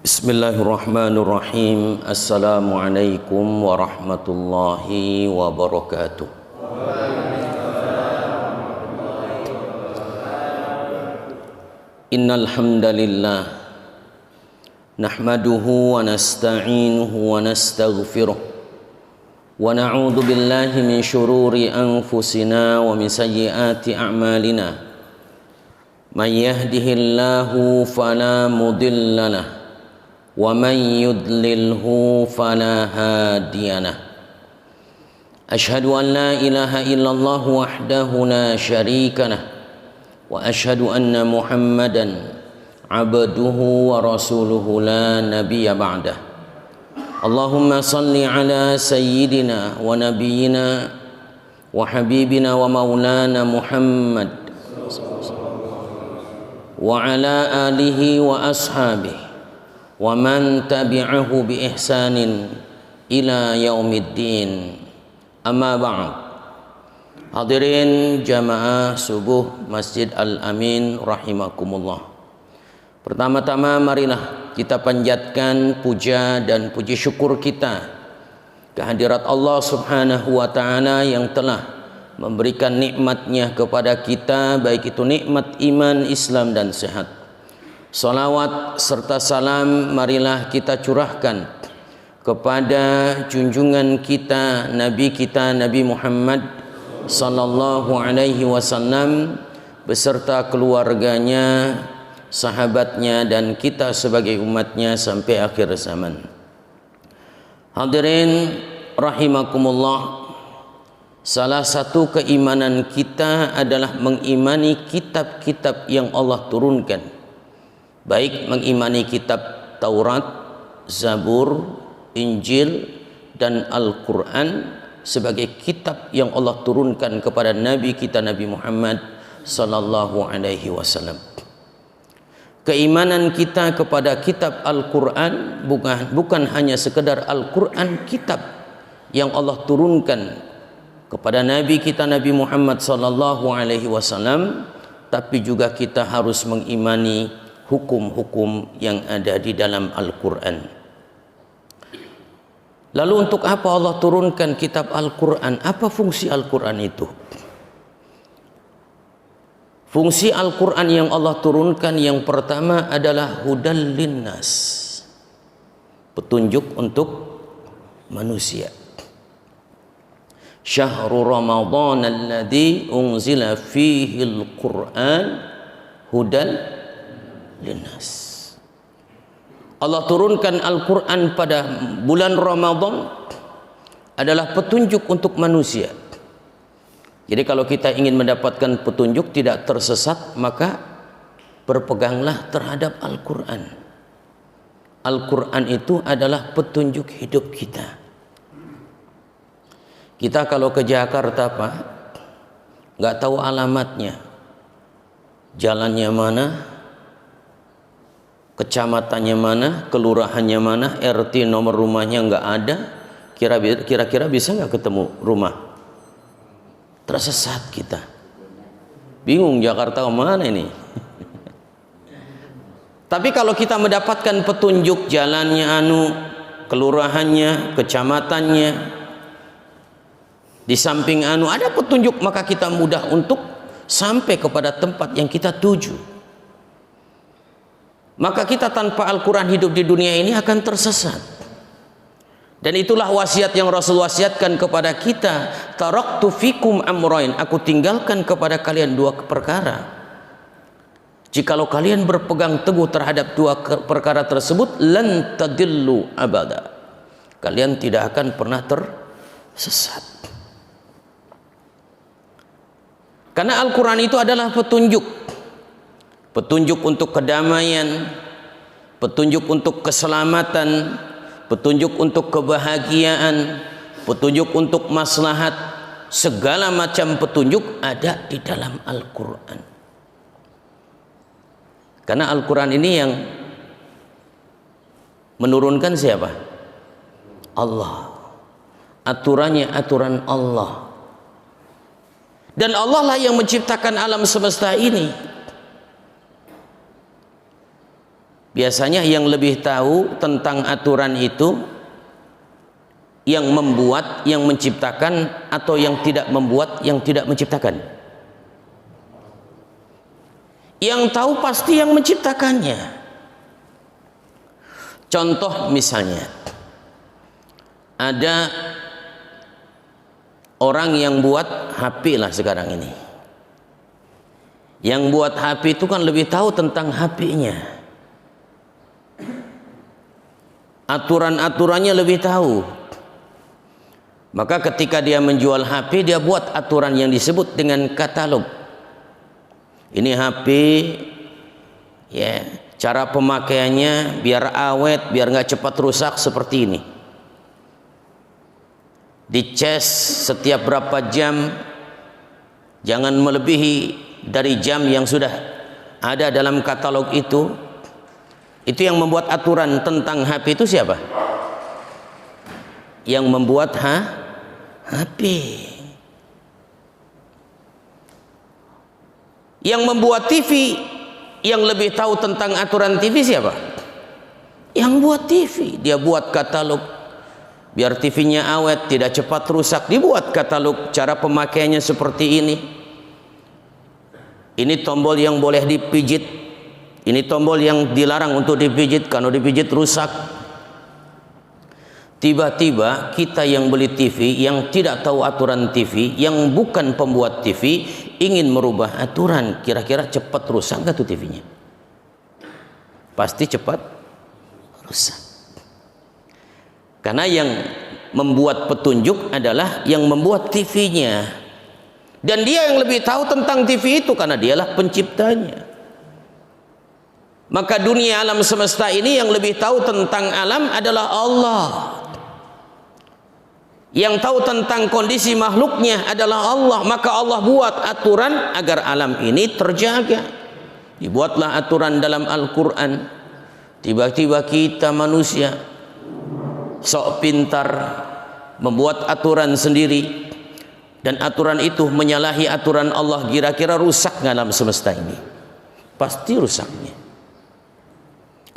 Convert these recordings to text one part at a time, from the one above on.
Bismillahirrahmanirrahim. Assalamualaikum warahmatullahi wabarakatuh. Innal hamdalillah nahmaduhu wa nasta'inuhu wa nastaghfiruh wa na'udzu billahi min shururi anfusina wa min sayyiati a'malina. May yahdihillahu fala mudilla lahu wa man yudlilhu fala hadiya lahu. Asyhadu an la ilaha illallah wahdahu la syarika lahu wa asyhadu anna Muhammadan abduhu wa rasuluhu la nabiyya ba'dah. Allahumma salli ala sayyidina wa nabiyyina wa habibina wa maulana Muhammad wa ala alihi wa ashabihi wa man tabi'ahu bi ihsanin ila yaumiddin. Amma ba'd. Hadirin jamaah subuh Masjid Al-Amin rahimakumullah. Pertama-tama marilah kita panjatkan puja dan puji syukur kita kehadirat Allah Subhanahu wa taala yang telah memberikan nikmatnya kepada kita, baik itu nikmat iman, Islam dan sehat. Salawat serta salam marilah kita curahkan kepada junjungan kita Nabi Muhammad sallallahu alaihi wasallam beserta keluarganya, sahabatnya dan kita sebagai umatnya sampai akhir zaman. Hadirin rahimakumullah, salah satu keimanan kita adalah mengimani kitab-kitab yang Allah turunkan, baik mengimani kitab Taurat, Zabur, Injil dan Al-Quran sebagai kitab yang Allah turunkan kepada Nabi kita Nabi Muhammad sallallahu alaihi wasallam. Keimanan kita kepada kitab Al-Quran bukan hanya sekedar Al-Quran kitab yang Allah turunkan kepada Nabi kita Nabi Muhammad sallallahu alaihi wasallam, tapi juga kita harus mengimani hukum-hukum yang ada di dalam Al-Quran. Lalu untuk apa Allah turunkan kitab Al-Quran? Apa fungsi Al-Quran itu? Fungsi Al-Quran yang Allah turunkan yang pertama adalah hudal linnas, petunjuk untuk manusia. Syahrul Ramadan alladzi unzila fihi al-Quran hudal linnas. Allah turunkan Al-Quran pada bulan Ramadan adalah petunjuk untuk manusia. Jadi kalau kita ingin mendapatkan petunjuk tidak tersesat, maka berpeganglah terhadap Al-Quran. Al-Quran itu adalah petunjuk hidup kita. Kita kalau ke Jakarta Pak, nggak tahu alamatnya, jalannya mana, kecamatannya mana, kelurahannya mana, RT nomor rumahnya nggak ada, kira-kira bisa nggak ketemu rumah? Tersesat kita, bingung Jakarta mana ini. Tapi kalau kita mendapatkan petunjuk jalannya kelurahannya, kecamatannya, di samping ada petunjuk, maka kita mudah untuk sampai kepada tempat yang kita tuju. Maka kita tanpa Al-Quran hidup di dunia ini akan tersesat. Dan itulah wasiat yang Rasul wasiatkan kepada kita, taraktu fikum amrain, aku tinggalkan kepada kalian dua perkara. Jikalau kalian berpegang teguh terhadap dua perkara tersebut, lan tadillu abada, kalian tidak akan pernah tersesat. Karena Al-Quran itu adalah petunjuk, petunjuk untuk kedamaian, petunjuk untuk keselamatan, petunjuk untuk kebahagiaan, petunjuk untuk maslahat. Segala macam petunjuk ada di dalam Al-Quran. Karena Al-Quran ini yang menurunkan siapa? Allah. Aturannya aturan Allah. Dan Allah lah yang menciptakan alam semesta ini. Biasanya yang lebih tahu tentang aturan itu yang membuat, yang menciptakan, atau yang tidak membuat, yang tidak menciptakan. Yang tahu pasti yang menciptakannya. Contoh misalnya, ada orang yang buat HP lah sekarang ini. Yang buat HP itu kan lebih tahu tentang HP-nya. Aturan-aturannya lebih tahu. Maka ketika dia menjual HP, dia buat aturan yang disebut dengan katalog. Ini HP, ya, cara pemakaiannya biar awet, biar nggak cepat rusak seperti ini. Dicas setiap berapa jam, jangan melebihi dari jam yang sudah ada dalam katalog itu. Itu yang membuat aturan tentang HP itu siapa? Yang membuat HP. Yang membuat TV, yang lebih tahu tentang aturan TV siapa? Yang buat TV. Dia buat katalog biar TV-nya awet, tidak cepat rusak. Dibuat katalog cara pemakaiannya seperti ini. Ini tombol yang boleh dipijit, ini tombol yang dilarang untuk dipijit, kalau dipijit rusak. Tiba-tiba kita yang beli TV, yang tidak tahu aturan TV, yang bukan pembuat TV, ingin merubah aturan. Kira-kira cepat rusak nggak tuh TV-nya? Pasti cepat rusak. Karena yang membuat petunjuk adalah yang membuat TV-nya. Dan dia yang lebih tahu tentang TV itu karena dialah penciptanya. Maka dunia alam semesta ini yang lebih tahu tentang alam adalah Allah. Yang tahu tentang kondisi makhluknya adalah Allah. Maka Allah buat aturan agar alam ini terjaga. Dibuatlah aturan dalam Al-Quran. Tiba-tiba kita manusia sok pintar membuat aturan sendiri, dan aturan itu menyalahi aturan Allah. Kira-kira rusak nggak alam semesta ini? Pasti rusaknya.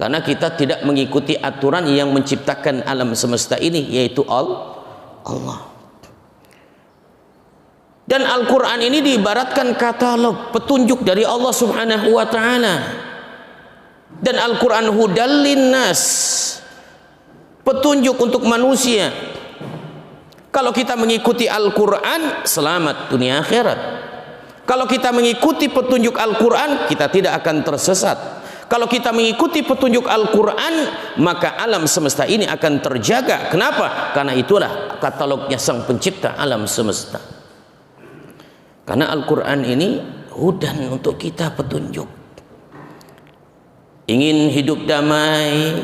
Karena kita tidak mengikuti aturan yang menciptakan alam semesta ini, yaitu Allah. Dan Al-Quran ini diibaratkan katalog, petunjuk dari Allah Subhanahu wa ta'ala. Dan Al-Quran hudal linnas, petunjuk untuk manusia. Kalau kita mengikuti Al-Quran, selamat dunia akhirat. Kalau kita mengikuti petunjuk Al-Quran, kita tidak akan tersesat. Kalau kita mengikuti petunjuk Al-Quran, maka alam semesta ini akan terjaga. Kenapa? Karena itulah katalognya sang pencipta alam semesta. Karena Al-Quran ini hudan untuk kita, petunjuk. Ingin hidup damai,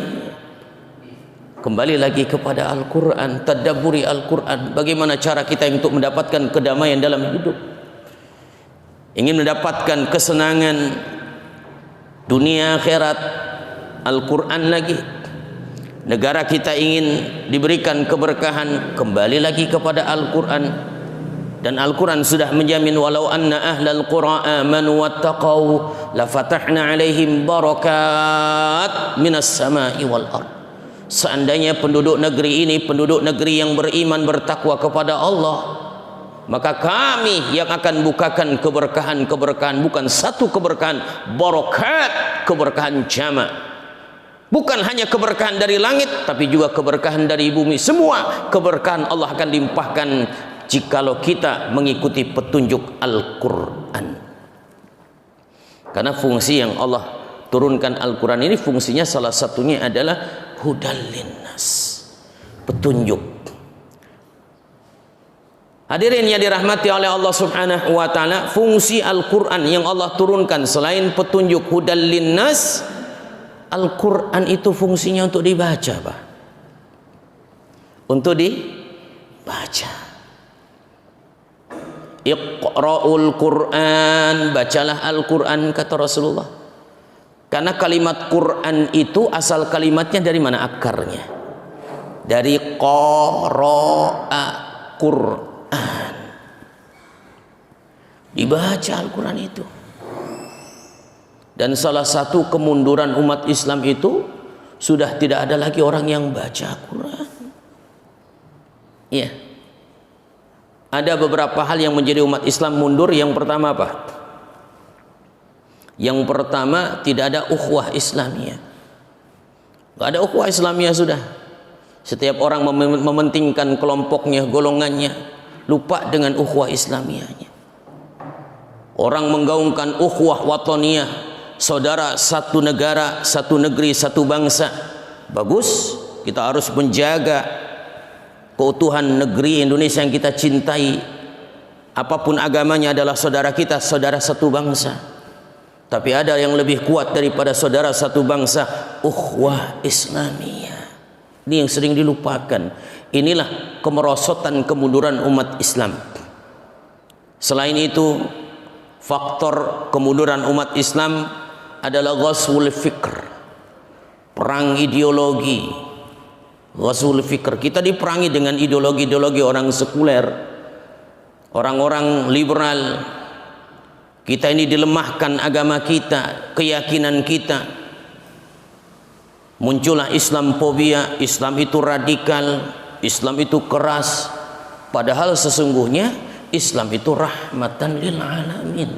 kembali lagi kepada Al-Quran, tadabburi Al-Quran. Bagaimana cara kita untuk mendapatkan kedamaian dalam hidup? Ingin mendapatkan kesenangan dunia akhirat, Al-Quran lagi. Negara kita ingin diberikan keberkahan, kembali lagi kepada Al-Quran. Dan Al-Quran sudah menjamin, walau anna ahlal qura amanu wattaqau la fatahna alaihim barakat minas sama'i wal ard. Seandainya penduduk negeri ini, penduduk negeri yang beriman bertakwa kepada Allah, maka kami yang akan bukakan keberkahan-keberkahan, bukan satu keberkahan, barakat, keberkahan jamak. Bukan hanya keberkahan dari langit, tapi juga keberkahan dari bumi. Semua keberkahan Allah akan limpahkan jikalau kita mengikuti petunjuk Al-Quran. Karena fungsi yang Allah turunkan Al-Quran ini, fungsinya salah satunya adalah hudal linnas, petunjuk. Hadirin yang dirahmati oleh Allah Subhanahu wa ta'ala, fungsi Al-Quran yang Allah turunkan selain petunjuk hudal linnas, Al-Quran itu fungsinya untuk dibaca, Pak. Untuk dibaca. Iqra'ul Quran, bacalah Al-Quran, kata Rasulullah. Karena kalimat Quran itu asal kalimatnya dari mana akarnya? Dari qara'a, Quran. Dibaca Al-Quran itu. Dan salah satu kemunduran umat Islam itu sudah tidak ada lagi orang yang baca Quran. Iya. Ada beberapa hal yang menjadi umat Islam mundur. Yang pertama apa? Yang pertama, tidak ada ukhuwah Islamiyah. Tidak ada ukhuwah Islamiyah sudah. Setiap orang mementingkan kelompoknya, golongannya, lupa dengan ukhuwah Islamiyahnya. Orang menggaungkan ukhuwah wataniyah, saudara satu negara, satu negeri, satu bangsa. Bagus, kita harus menjaga keutuhan negeri Indonesia yang kita cintai. Apapun agamanya adalah saudara kita, saudara satu bangsa. Tapi ada yang lebih kuat daripada saudara satu bangsa, ukhuwah Islamiyah. Ini yang sering dilupakan. Inilah kemerosotan kemunduran umat Islam. Selain itu, faktor kemunduran umat Islam adalah ghazwul fikr, perang ideologi. Ghazwul fikr, kita diperangi dengan ideologi-ideologi orang sekuler, orang-orang liberal. Kita ini dilemahkan agama kita, keyakinan kita. Muncullah Islamfobia, Islam itu radikal, Islam itu keras. Padahal sesungguhnya Islam itu rahmatan lil alamin.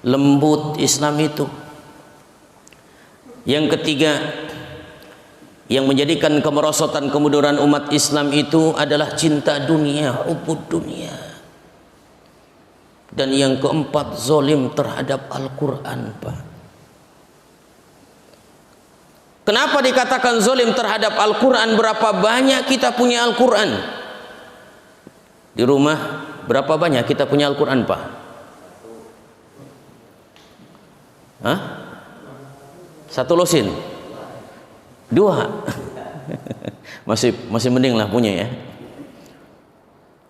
Lembut Islam itu. Yang ketiga, yang menjadikan kemerosotan kemunduran umat Islam itu adalah cinta dunia, hubbud dunia. Dan yang keempat, zalim terhadap Al-Quran, Pak. Kenapa dikatakan zalim terhadap Al-Quran? Berapa banyak kita punya Al-Quran? Di rumah berapa banyak kita punya Al-Quran, Pak? Hah? Satu lusin? Dua? masih mending lah punya ya.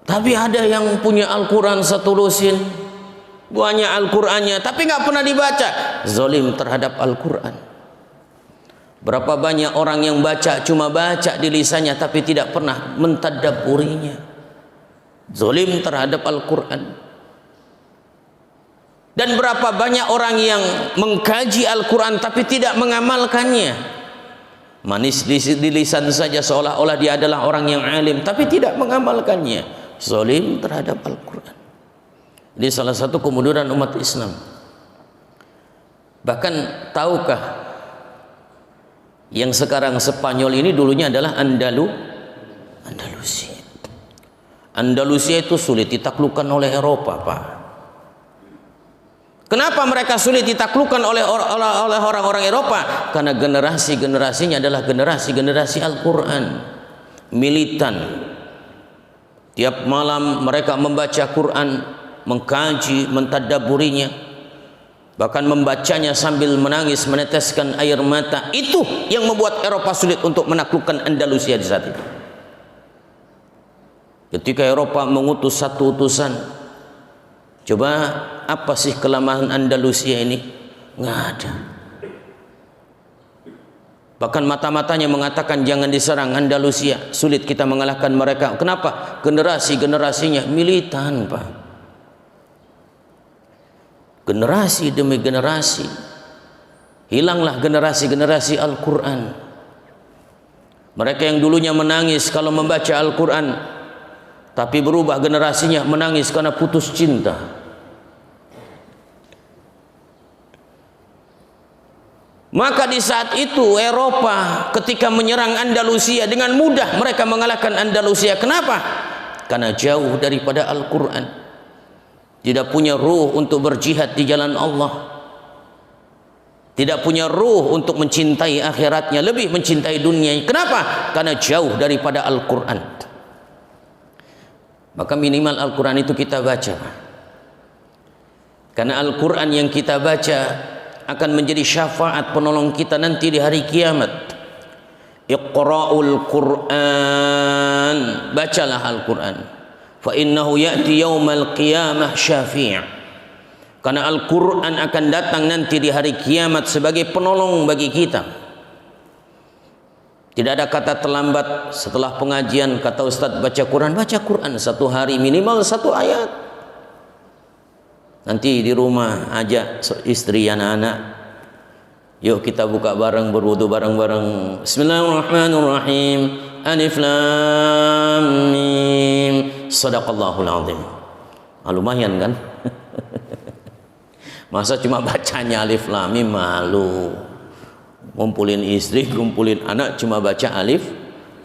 Tapi ada yang punya Al-Quran satu lusin, banyak Al-Qurannya, tapi nggak pernah dibaca. Zalim terhadap Al-Quran. Berapa banyak orang yang baca, cuma baca di lisannya, tapi tidak pernah mentadabburinya. Zalim terhadap Al-Quran. Dan berapa banyak orang yang mengkaji Al-Quran tapi tidak mengamalkannya. Manis di lisan saja, seolah-olah dia adalah orang yang alim, tapi tidak mengamalkannya. Zalim terhadap Al-Quran. Ini salah satu kemunduran umat Islam. Bahkan tahukah, yang sekarang Spanyol ini dulunya adalah Andalusia. Andalusia itu sulit ditaklukkan oleh Eropa, Pak. Kenapa mereka sulit ditaklukkan oleh orang-orang Eropa? Karena generasi-generasinya adalah generasi Al-Quran, militan. Tiap malam mereka membaca Quran, mengkaji, mentadabburinya, bahkan membacanya sambil menangis, meneteskan air mata. Itu yang membuat Eropa sulit untuk menaklukkan Andalusia di saat itu. Ketika Eropa mengutus satu utusan, coba apa sih kelemahan Andalusia ini? Nggak ada. Bahkan mata-matanya mengatakan jangan diserang Andalusia, sulit kita mengalahkan mereka. Kenapa? Generasi-generasinya militan, Pak. Generasi demi generasi. Hilanglah generasi-generasi Al-Quran. Mereka yang dulunya menangis kalau membaca Al-Quran, tapi berubah generasinya menangis karena putus cinta. Maka di saat itu Eropa ketika menyerang Andalusia, dengan mudah mereka mengalahkan Andalusia. Kenapa? Karena jauh daripada Al-Quran, tidak punya ruh untuk berjihad di jalan Allah, tidak punya ruh untuk mencintai akhiratnya, lebih mencintai dunia. Kenapa? Karena jauh daripada Al-Quran. Maka minimal Al-Quran itu kita baca, karena Al-Quran yang kita baca akan menjadi syafaat penolong kita nanti di hari kiamat. Iqra'ul Qur'an, bacalah Al-Quran. Fa innahu ya'ti yaumal qiyamah syafi'. Karena Al-Quran akan datang nanti di hari kiamat sebagai penolong bagi kita. Tidak ada kata terlambat. Setelah pengajian kata Ustadz baca Quran satu hari minimal satu ayat. Nanti di rumah ajak istri anak-anak Yuk kita buka bareng, berwudu bareng-bareng. Bismillahirrahmanirrahim. Alif lam mim. Shadaqallahul azim. Lumayan kan? Masa cuma bacanya alif lam mim, malu. Ngumpulin istri, ngumpulin anak, cuma baca alif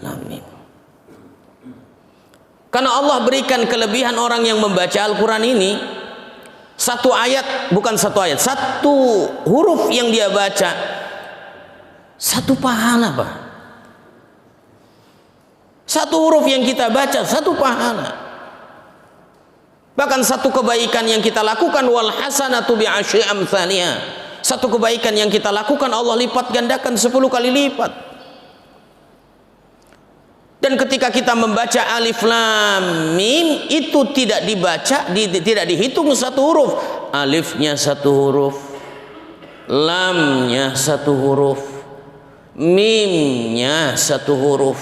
lam mim. Karena Allah berikan kelebihan orang yang membaca Al-Quran ini, satu ayat, bukan satu ayat, satu huruf yang dia baca, satu pahala, Pak. Satu huruf yang kita baca, satu pahala. Bahkan satu kebaikan yang kita lakukan, wal hasanatu bi asyri amsalihha. Satu kebaikan yang kita lakukan Allah lipat gandakan 10 kali lipat. Dan ketika kita membaca alif lam mim, itu tidak dibaca, tidak dihitung satu huruf. Alifnya satu huruf, lamnya satu huruf, mimnya satu huruf.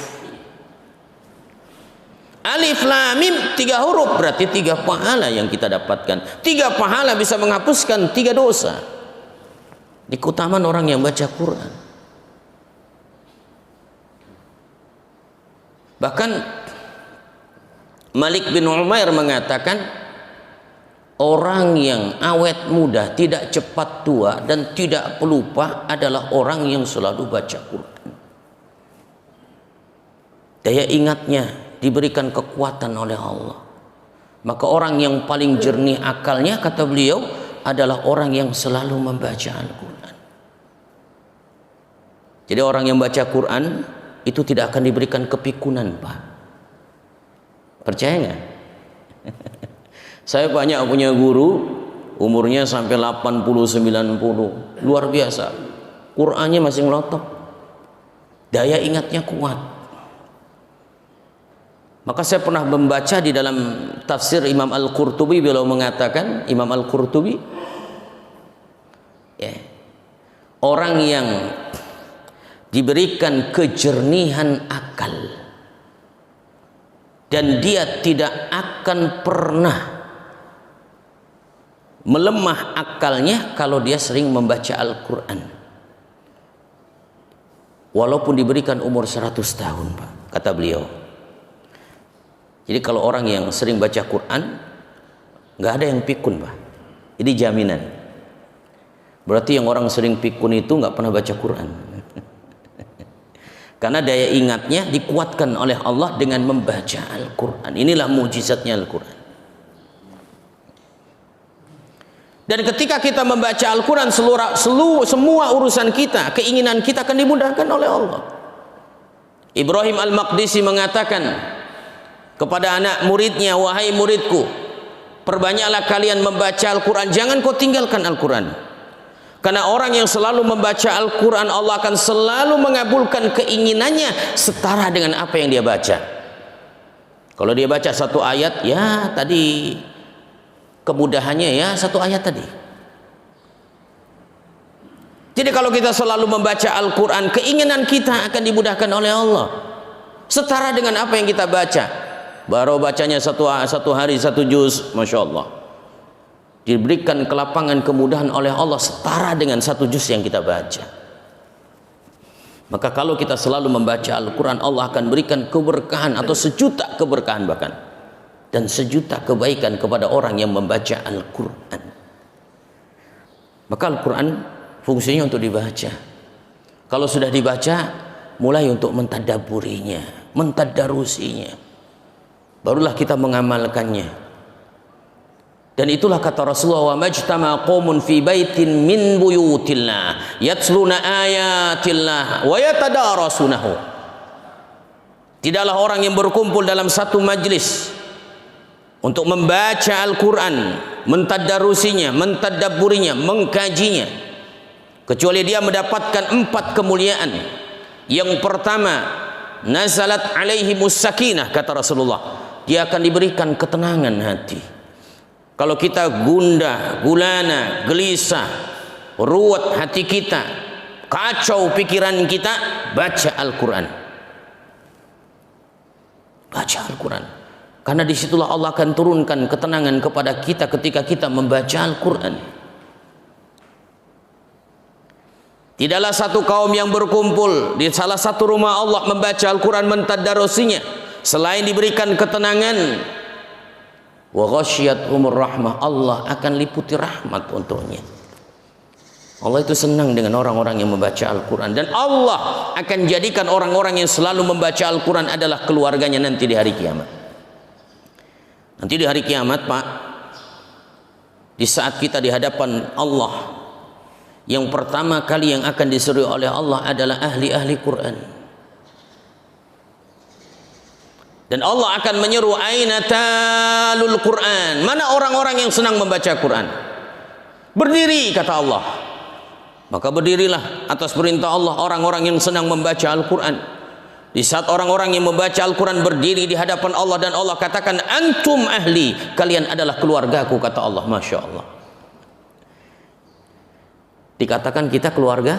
Alif lam mim 3 huruf, berarti 3 pahala yang kita dapatkan. 3 pahala bisa menghapuskan 3 dosa. Di keutamaan orang yang baca Quran. Bahkan Malik bin Umair mengatakan, orang yang awet muda, tidak cepat tua dan tidak pelupa adalah orang yang selalu baca Quran. Daya ingatnya diberikan kekuatan oleh Allah. Maka orang yang paling jernih akalnya, kata beliau, adalah orang yang selalu membaca Al-Quran. Jadi orang yang baca Quran itu tidak akan diberikan kepikunan, Pak. Percaya nggak? Saya banyak punya guru, umurnya sampai 80-90, luar biasa. Qurannya masih ngelotok, daya ingatnya kuat. Maka saya pernah membaca di dalam tafsir Imam Al-Qurtubi, beliau mengatakan, Imam Al-Qurtubi, ya, orang yang diberikan kejernihan akal dan dia tidak akan pernah melemah akalnya kalau dia sering membaca Al-Quran, walaupun diberikan umur 100 tahun, Pak, kata beliau. Jadi kalau orang yang sering baca Quran, nggak ada yang pikun, Pak. Ini jaminan. Berarti yang orang sering pikun itu nggak pernah baca Quran. Karena daya ingatnya dikuatkan oleh Allah dengan membaca Al-Quran. Inilah mujizatnya Al-Quran. Dan ketika kita membaca Al-Quran, semua urusan kita, keinginan kita akan dimudahkan oleh Allah. Ibrahim Al-Maqdisi mengatakan kepada anak muridnya, wahai muridku, perbanyaklah kalian membaca Al-Quran, jangan kau tinggalkan Al-Quran. Karena orang yang selalu membaca Al-Quran, Allah akan selalu mengabulkan keinginannya setara dengan apa yang dia baca. Kalau dia baca satu ayat, ya tadi kemudahannya ya satu ayat tadi. Jadi kalau kita selalu membaca Al-Quran, keinginan kita akan dimudahkan oleh Allah setara dengan apa yang kita baca. Baru bacanya satu hari 1 juz, Masya Allah, diberikan kelapangan kemudahan oleh Allah setara dengan 1 juz yang kita baca. Maka kalau kita selalu membaca Al-Quran, Allah akan berikan keberkahan atau 1 juta keberkahan bahkan, dan 1 juta kebaikan kepada orang yang membaca Al-Quran. Maka Al-Quran fungsinya untuk dibaca. Kalau sudah dibaca, mulai untuk mentadabburinya, mentadarusinya, barulah kita mengamalkannya. Dan itulah kata Rasulullah, wa majtama qaumun fi baitin min buyutillah yatluna ayatillah wa yatadarasunahu. Tidaklah orang yang berkumpul dalam satu majlis untuk membaca Al-Quran, mentadarusinya, mentadabburinya, mengkajinya, kecuali dia mendapatkan 4 kemuliaan. Yang pertama, nazalat alaihimus sakinah, kata Rasulullah, dia akan diberikan ketenangan hati. Kalau kita gundah, gulana, gelisah, ruwet hati kita, kacau pikiran kita, baca Al-Quran. Baca Al-Quran. Karena disitulah Allah akan turunkan ketenangan kepada kita ketika kita membaca Al-Quran. Tidaklah satu kaum yang berkumpul di salah satu rumah Allah membaca Al-Quran, mentadarusinya, selain diberikan ketenangan, wa ghasyiyatuhumur rahmah, Allah akan liputi rahmat untuknya. Allah itu senang dengan orang-orang yang membaca Al-Quran, dan Allah akan jadikan orang-orang yang selalu membaca Al-Quran adalah keluarganya nanti di hari kiamat. Nanti di hari kiamat, Pak, di saat kita di hadapan Allah, yang pertama kali yang akan disuruh oleh Allah adalah ahli-ahli Quran. Dan Allah akan menyeru, aina talul Quran, mana orang-orang yang senang membaca Quran? Berdiri, kata Allah. Maka berdirilah atas perintah Allah orang-orang yang senang membaca Al-Quran. Di saat orang-orang yang membaca Al-Quran berdiri di hadapan Allah, dan Allah katakan, antum ahli, kalian adalah keluargaku, kata Allah. Masya Allah. Dikatakan kita keluarga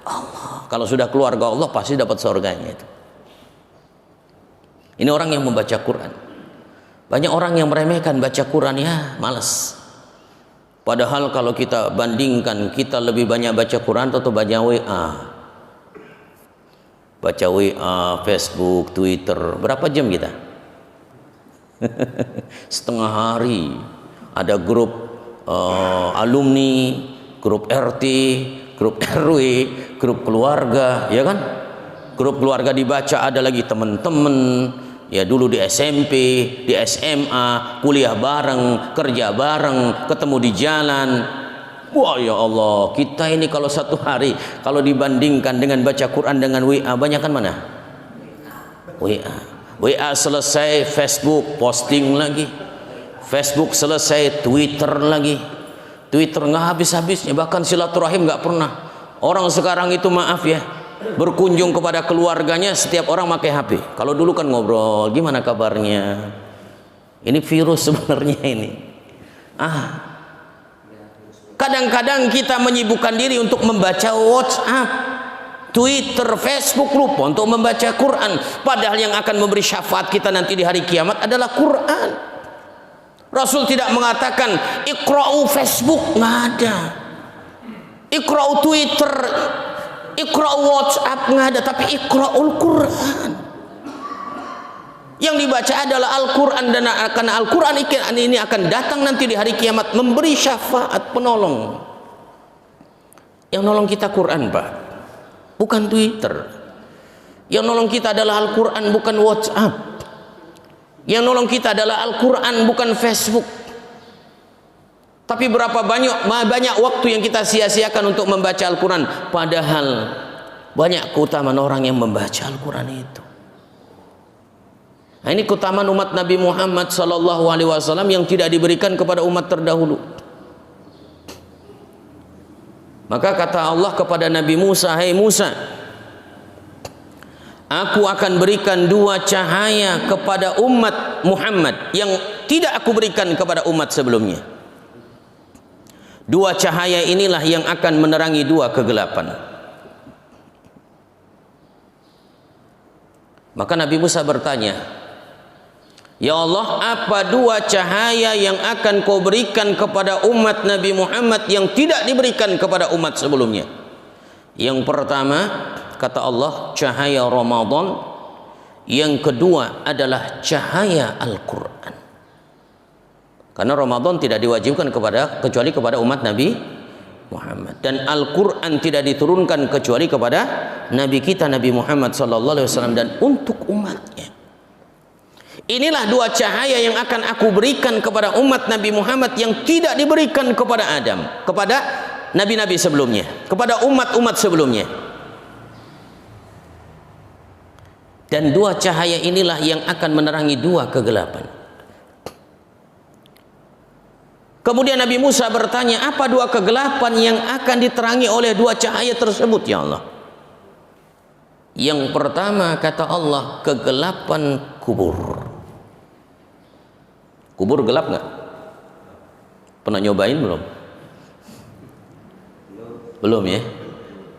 Allah. Kalau sudah keluarga Allah pasti dapat surganya itu. Ini orang yang membaca Quran. Banyak orang yang meremehkan baca Quran, ya malas. Padahal kalau kita bandingkan, kita lebih banyak baca Quran atau banyak WA. Baca WA, Facebook, Twitter. Berapa jam kita? Setengah hari. Ada grup alumni, grup RT, grup RW, grup keluarga, ya kan? Grup keluarga dibaca, ada lagi teman-teman, ya dulu di SMP, di SMA, kuliah bareng, kerja bareng, ketemu di jalan. Wah ya Allah, kita ini kalau satu hari, kalau dibandingkan dengan baca Quran dengan WA, banyakan mana? WA. WA selesai, Facebook posting lagi. Facebook selesai, Twitter lagi. Twitter nggak habis-habisnya, bahkan silaturahim nggak pernah. Orang sekarang itu, maaf ya, berkunjung kepada keluarganya setiap orang pakai HP. Kalau dulu kan ngobrol, gimana kabarnya? Ini virus sebenarnya ini. Kadang-kadang kita menyibukkan diri untuk membaca WhatsApp, Twitter, Facebook, lupa untuk membaca Quran. Padahal yang akan memberi syafaat kita nanti di hari kiamat adalah Quran. Rasul tidak mengatakan iqra'u Facebook, nggak ada. Iqra'u Twitter, iqra'u WhatsApp, nggak ada. Tapi iqra'ul Quran. Yang dibaca adalah Al-Quran, dan karena Al-Quran ini akan datang nanti di hari kiamat memberi syafaat, penolong. Yang nolong kita Quran, Pak, bukan Twitter. Yang nolong kita adalah Al-Quran, bukan WhatsApp. Yang nolong kita adalah Al-Quran, bukan Facebook. Tapi berapa banyak waktu yang kita sia-siakan untuk membaca Al-Quran, padahal banyak keutamaan orang yang membaca Al-Quran itu. Nah, ini keutamaan umat Nabi Muhammad SAW yang tidak diberikan kepada umat terdahulu. Maka kata Allah kepada Nabi Musa, hai Musa, aku akan berikan dua cahaya kepada umat Muhammad yang tidak aku berikan kepada umat sebelumnya. Dua cahaya inilah yang akan menerangi dua kegelapan. Maka Nabi Musa bertanya, ya Allah, apa dua cahaya yang akan kau berikan kepada umat Nabi Muhammad yang tidak diberikan kepada umat sebelumnya? Yang pertama, kata Allah, cahaya Ramadan. Yang kedua adalah cahaya Al-Quran. Karena Ramadan tidak diwajibkan kecuali kepada umat Nabi Muhammad, dan Al-Quran tidak diturunkan kecuali kepada Nabi kita Nabi Muhammad SAW dan untuk umatnya. Inilah dua cahaya yang akan aku berikan kepada umat Nabi Muhammad yang tidak diberikan kepada Adam, kepada nabi-nabi sebelumnya, kepada umat-umat sebelumnya. Dan dua cahaya inilah yang akan menerangi dua kegelapan. Kemudian Nabi Musa bertanya, apa dua kegelapan yang akan diterangi oleh dua cahaya tersebut, ya Allah? Yang pertama, kata Allah, kegelapan kubur. Kubur gelap nggak? Pernah nyobain belum? Belum ya?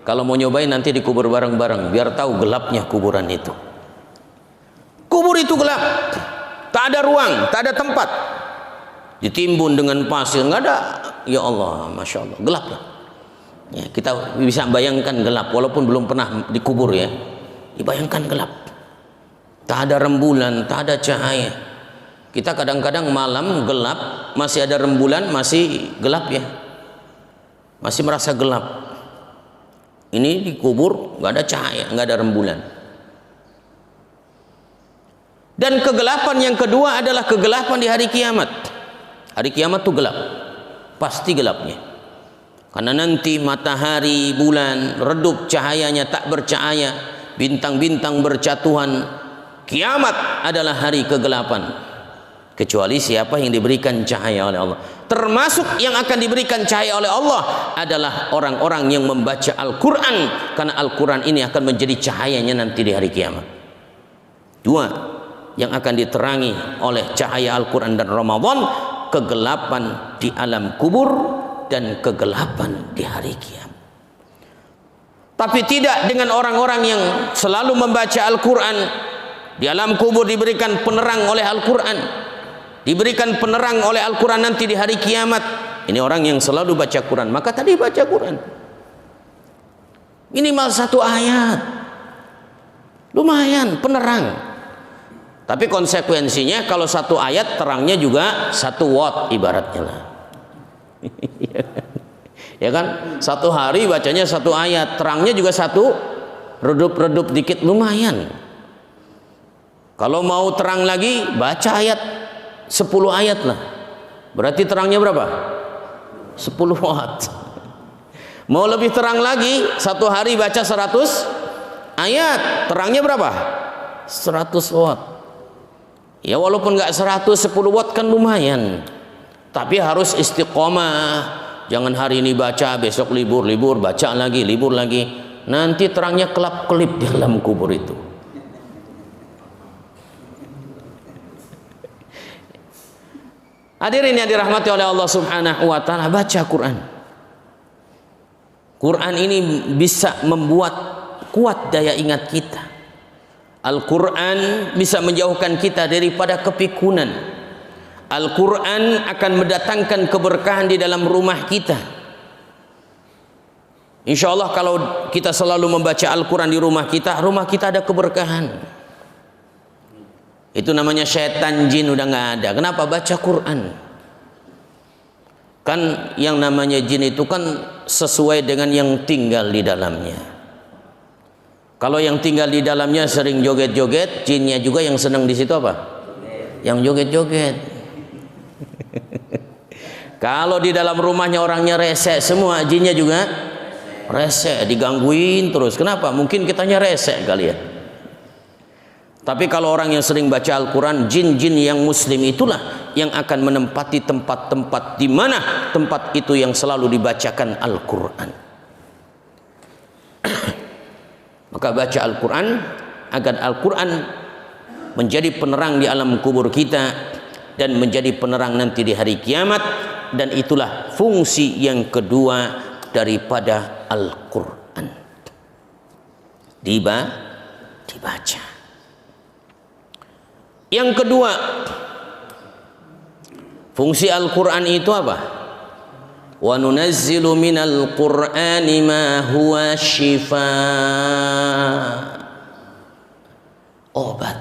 Kalau mau nyobain nanti dikubur bareng-bareng biar tahu gelapnya kuburan itu. Kubur itu gelap, tak ada ruang, tak ada tempat, ditimbun dengan pasir, nggak ada. Ya Allah, masya Allah, gelap lah. Ya, kita bisa bayangkan gelap walaupun belum pernah dikubur ya. Dibayangkan gelap. Tak ada rembulan, tak ada cahaya. Kita kadang-kadang malam gelap, masih ada rembulan, masih gelap ya. Masih merasa gelap. Ini dikubur, nggak ada cahaya, nggak ada rembulan. Dan kegelapan yang kedua adalah kegelapan di hari kiamat. Hari kiamat itu gelap, pasti gelapnya. Karena nanti matahari, bulan redup cahayanya, tak bercahaya, bintang-bintang berjatuhan. Kiamat adalah hari kegelapan. Kecuali siapa yang diberikan cahaya oleh Allah. Termasuk yang akan diberikan cahaya oleh Allah adalah orang-orang yang membaca Al-Quran. Karena Al-Quran ini akan menjadi cahayanya nanti di hari kiamat. Dua yang akan diterangi oleh cahaya Al-Quran dan Ramadan, kegelapan di alam kubur dan kegelapan di hari kiamat. Tapi tidak dengan orang-orang yang selalu membaca Al-Quran. Di alam kubur diberikan penerang oleh Al-Quran, diberikan penerang oleh Al-Quran nanti di hari kiamat. Ini orang yang selalu baca Quran. Maka tadi baca Quran minimal 1 ayat, lumayan penerang. Tapi konsekuensinya kalau 1 ayat terangnya juga 1 watt ibaratnya lah. Ya kan, 1 hari bacanya 1 ayat, terangnya juga 1, redup-redup dikit lumayan. Kalau mau terang lagi baca ayat 10 ayat lah, berarti terangnya berapa? 10 watt. Mau lebih terang lagi, 1 hari baca 100 ayat, terangnya berapa? 100 watt. Ya walaupun nggak 100, 10 watt kan lumayan. Tapi harus istiqomah. Jangan hari ini baca, besok libur baca lagi, libur lagi. Nanti terangnya kelap-kelip di dalam kubur itu. Hadirin yang dirahmati oleh Allah Subhanahu wa taala, baca Quran. Quran ini bisa membuat kuat daya ingat kita. Al-Quran bisa menjauhkan kita daripada kepikunan. Al-Quran akan mendatangkan keberkahan di dalam rumah kita. Insya Allah kalau kita selalu membaca Al-Quran di rumah kita ada keberkahan. Itu namanya syaitan jin udah nggak ada. Kenapa? Baca Quran. Kan yang namanya jin itu kan sesuai dengan yang tinggal di dalamnya. Kalau yang tinggal di dalamnya sering joget-joget, jinnya juga yang senang di situ apa? Yang joget-joget. Kalau di dalam rumahnya orangnya rese semua, jinnya juga rese, digangguin terus. Kenapa? Mungkin kitanya rese kali ya. Tapi kalau orang yang sering baca Al-Quran, jin-jin yang muslim itulah yang akan menempati tempat-tempat di mana tempat itu yang selalu dibacakan Al-Quran. Maka baca Al-Quran agar Al-Quran menjadi penerang di alam kubur kita dan menjadi penerang nanti di hari kiamat. Dan itulah fungsi yang kedua daripada Al-Quran, dibaca. Yang kedua, fungsi Al-Quran itu apa? Wa nunazzilu minal Qur'ani ma huwa shifaa, obat.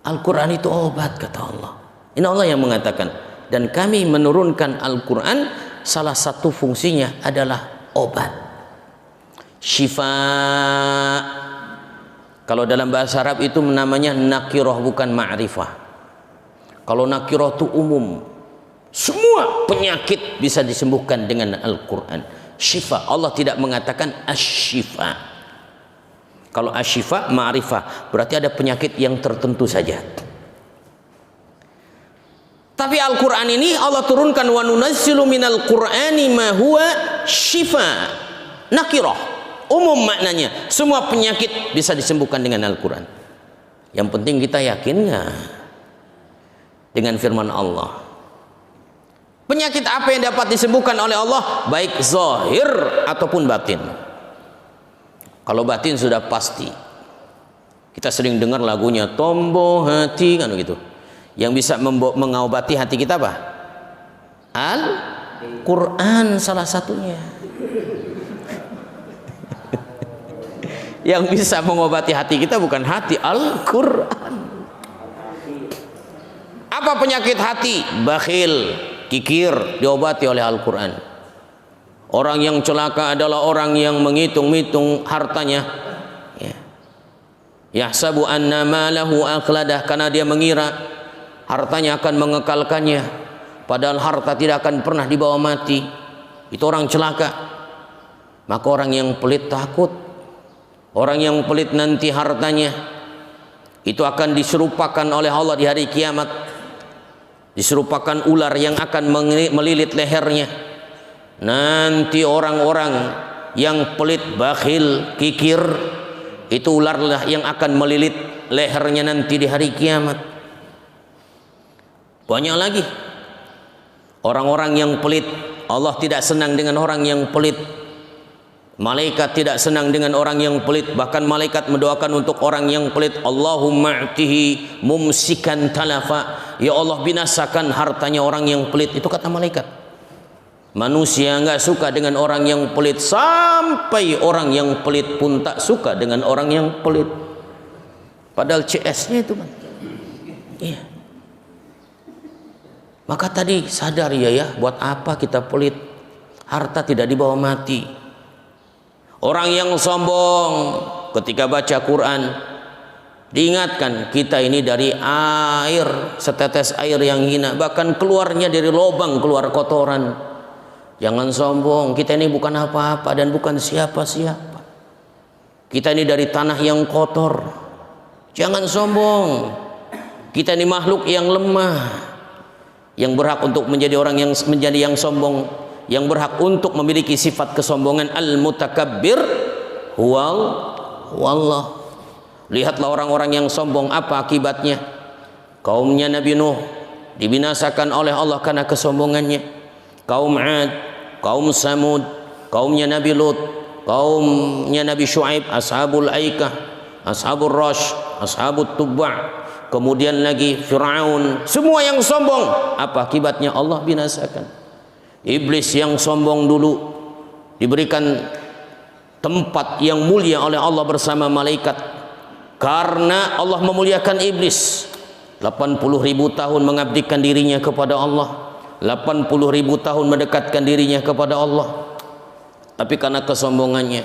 Al-Quran itu obat, kata Allah. Ini Allah yang mengatakan. Dan kami menurunkan Al-Quran, salah satu fungsinya adalah obat. Shifaa, kalau dalam bahasa Arab itu namanya nakiroh, bukan ma'rifah. Kalau nakiroh itu umum, semua penyakit bisa disembuhkan dengan Al-Quran. Syifa, Allah tidak mengatakan asyifa. Kalau asyifa ma'rifah, berarti ada penyakit yang tertentu saja. Tapi Al-Quran ini Allah turunkan, wa nunazzilu minal Qur'ani ma huwa syifa, nakiroh, umum maknanya, semua penyakit bisa disembuhkan dengan Al-Quran. Yang penting kita yakinnya dengan firman Allah. Penyakit apa yang dapat disembuhkan oleh Allah, baik zahir ataupun batin. Kalau batin sudah pasti, kita sering dengar lagunya Tombo Hati kan gitu. Yang bisa mengobati hati kita apa? Quran salah satunya. Yang bisa mengobati hati kita bukan hati, Al-Quran. Apa penyakit hati? Bakhil, kikir, diobati oleh Al-Quran. Orang yang celaka adalah orang yang menghitung-hitung hartanya. Yahsabu anna malahu akhladah, karena dia mengira hartanya akan mengekalkannya, padahal harta tidak akan pernah dibawa mati. Itu orang celaka. Maka orang yang pelit takut. Orang yang pelit nanti hartanya itu akan diserupakan oleh Allah di hari kiamat, diserupakan ular yang akan melilit lehernya. Nanti orang-orang yang pelit, bakhil, kikir, itu ularlah yang akan melilit lehernya nanti di hari kiamat. Banyak lagi orang-orang yang pelit. Allah tidak senang dengan orang yang pelit. Malaikat tidak senang dengan orang yang pelit. Bahkan malaikat mendoakan untuk orang yang pelit, Allahumma a'tihi mumsikan talafa, ya Allah binasakan hartanya orang yang pelit. Itu kata malaikat. Manusia nggak suka dengan orang yang pelit, sampai orang yang pelit pun tak suka dengan orang yang pelit. Padahal CS-nya itu kan. Iya. Maka tadi sadar ya, buat apa kita pelit? Harta tidak dibawa mati. Orang yang sombong ketika baca Quran diingatkan, kita ini dari air, setetes air yang hina, bahkan keluarnya dari lubang keluar kotoran. Jangan sombong, kita ini bukan apa-apa dan bukan siapa-siapa. Kita ini dari tanah yang kotor. Jangan sombong. Kita ini makhluk yang lemah, yang berhak untuk menjadi orang yang sombong, yang berhak untuk memiliki sifat kesombongan. Al-mutakabbir huwallah. Lihatlah orang-orang yang sombong, apa akibatnya? Kaumnya Nabi Nuh dibinasakan oleh Allah karena kesombongannya. Kaum Ad, kaum Samud, kaumnya Nabi Lut, kaumnya Nabi Shu'aib, ashabul Aikah, ashabul Rash, ashabul Tubba', kemudian lagi Fir'aun. Semua yang sombong, apa akibatnya? Allah binasakan. Iblis yang sombong dulu diberikan tempat yang mulia oleh Allah bersama malaikat, karena Allah memuliakan iblis. 80.000 tahun mengabdikan dirinya kepada Allah, 80.000 tahun mendekatkan dirinya kepada Allah, tapi karena kesombongannya